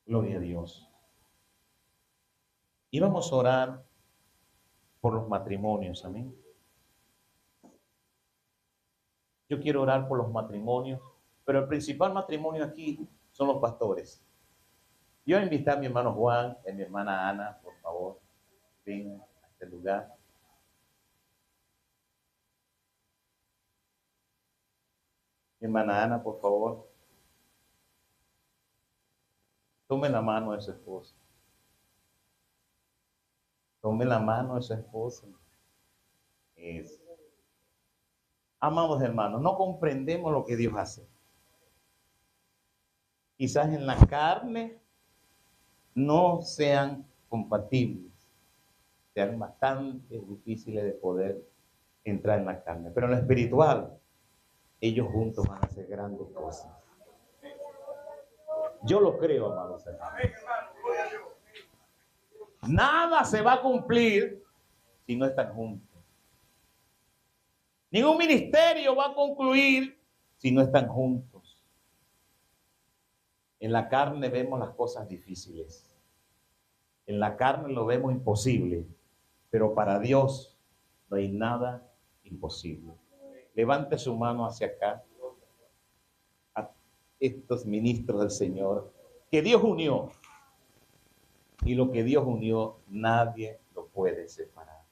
Gloria a Dios. Y vamos a orar por los matrimonios. Amén. Yo quiero orar por los matrimonios, pero el principal matrimonio aquí son los pastores. Yo voy a invitar a mi hermano Juan y a mi hermana Ana, por favor, vengan a este lugar. Mi hermana Ana, por favor, tome la mano de su esposa. Tome la mano de su esposa. Eso. Amados hermanos, no comprendemos lo que Dios hace. Quizás en la carne no sean compatibles, sean bastante difíciles de poder entrar en la carne, pero en lo espiritual, ellos juntos van a hacer grandes cosas. Yo lo creo, amados hermanos. Nada se va a cumplir si no están juntos. Ningún ministerio va a concluir si no están juntos. En la carne vemos las cosas difíciles. En la carne lo vemos imposible, pero para Dios no hay nada imposible. Levante su mano hacia acá. A estos ministros del Señor que Dios unió. Y lo que Dios unió, nadie lo puede separar.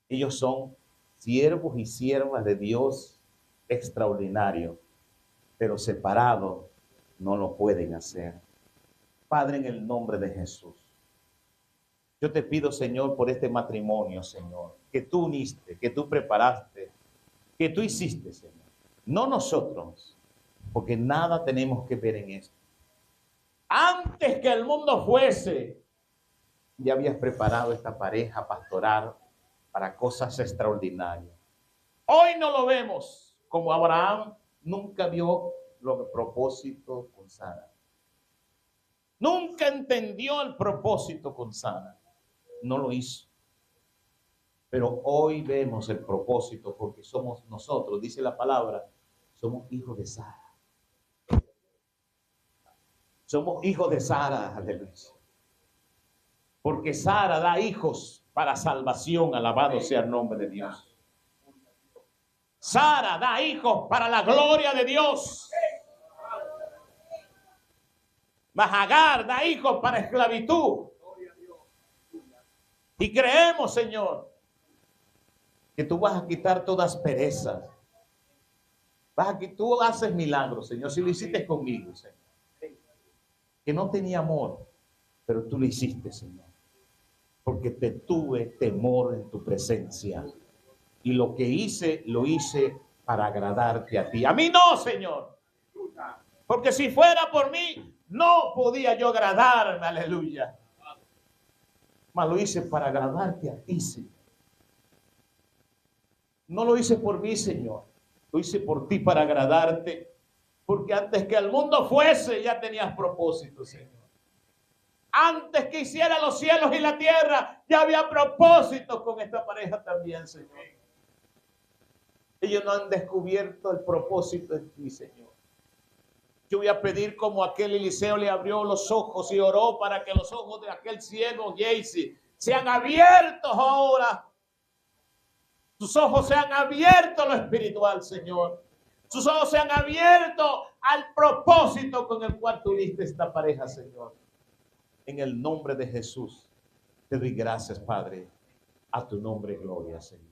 Ellos son siervos y siervas de Dios extraordinarios, pero separados no lo pueden hacer. Padre, en el nombre de Jesús, yo te pido, Señor, por este matrimonio, Señor, que tú uniste, que tú preparaste, que tú hiciste, Señor. no nosotros, porque nada tenemos que ver en esto. Antes que el mundo fuese, ya habías preparado esta pareja pastoral para cosas extraordinarias. Hoy no lo vemos como Abraham nunca vio los propósitos con Sara. Nunca entendió el propósito con Sara. No lo hizo. Pero hoy vemos el propósito porque somos nosotros, dice la palabra, somos hijos de Sara. Somos hijos de Sara, aleluya. Porque Sara da hijos para salvación, alabado sea el nombre de Dios. Sara da hijos para la gloria de Dios. Mas Agar da hijos para esclavitud. Y creemos, Señor, que tú vas a quitar todas perezas. Tú haces milagros, Señor, si lo hiciste conmigo, Señor. Que no tenía amor, pero tú lo hiciste, Señor. Porque te tuve temor en tu presencia. Y lo que hice, lo hice para agradarte a ti. A mí no, Señor. Porque si fuera por mí, no podía yo agradarme, aleluya. Mas lo hice para agradarte a ti, Señor. No lo hice por mí, Señor. Lo hice por ti para agradarte. Porque antes que el mundo fuese, ya tenías propósito, Señor. Antes que hiciera los cielos y la tierra, ya había propósito con esta pareja también, Señor. Ellos no han descubierto el propósito en ti, Señor. Yo voy a pedir como aquel Eliseo le abrió los ojos y oró para que los ojos de aquel siervo Giesi sean abiertos ahora. Tus ojos sean abiertos a lo espiritual, Señor. Tus ojos sean abiertos al propósito con el cual tú diste esta pareja, Señor. En el nombre de Jesús, te doy gracias, Padre. A tu nombre, gloria, Señor.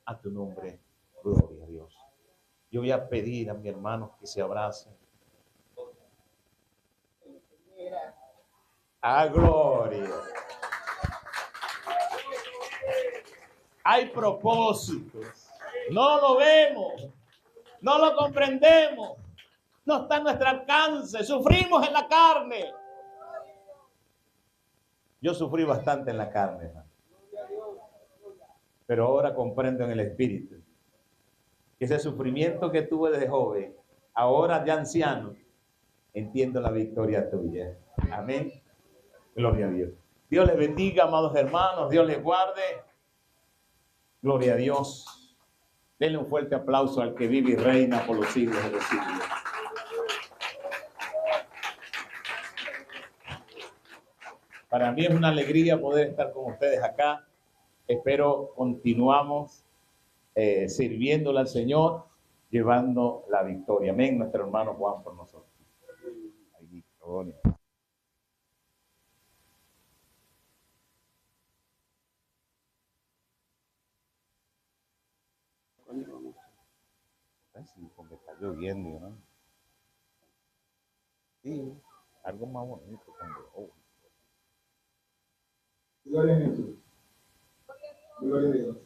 A tu nombre, gloria a Dios. Yo voy a pedir a mi hermano que se abracen. A gloria. Hay propósitos. No lo vemos. No lo comprendemos. No está en nuestro alcance. Sufrimos en la carne. Yo sufrí bastante en la carne, hermano. Pero ahora comprendo en el espíritu. Ese sufrimiento que tuve desde joven, ahora de anciano, entiendo la victoria tuya. Amén. Gloria a Dios. Dios les bendiga, amados hermanos. Dios les guarde. Gloria a Dios. Denle un fuerte aplauso al que vive y reina por los siglos de los siglos. Para mí es una alegría poder estar con ustedes acá. Espero continuamos sirviéndole al Señor, llevando la victoria. Amén, nuestro hermano Juan por nosotros. Ahí, gloria. Sí, porque está lloviendo, ¿no? Sí, algo más bonito. Oh. Gloria a Jesús. Gloria a Dios.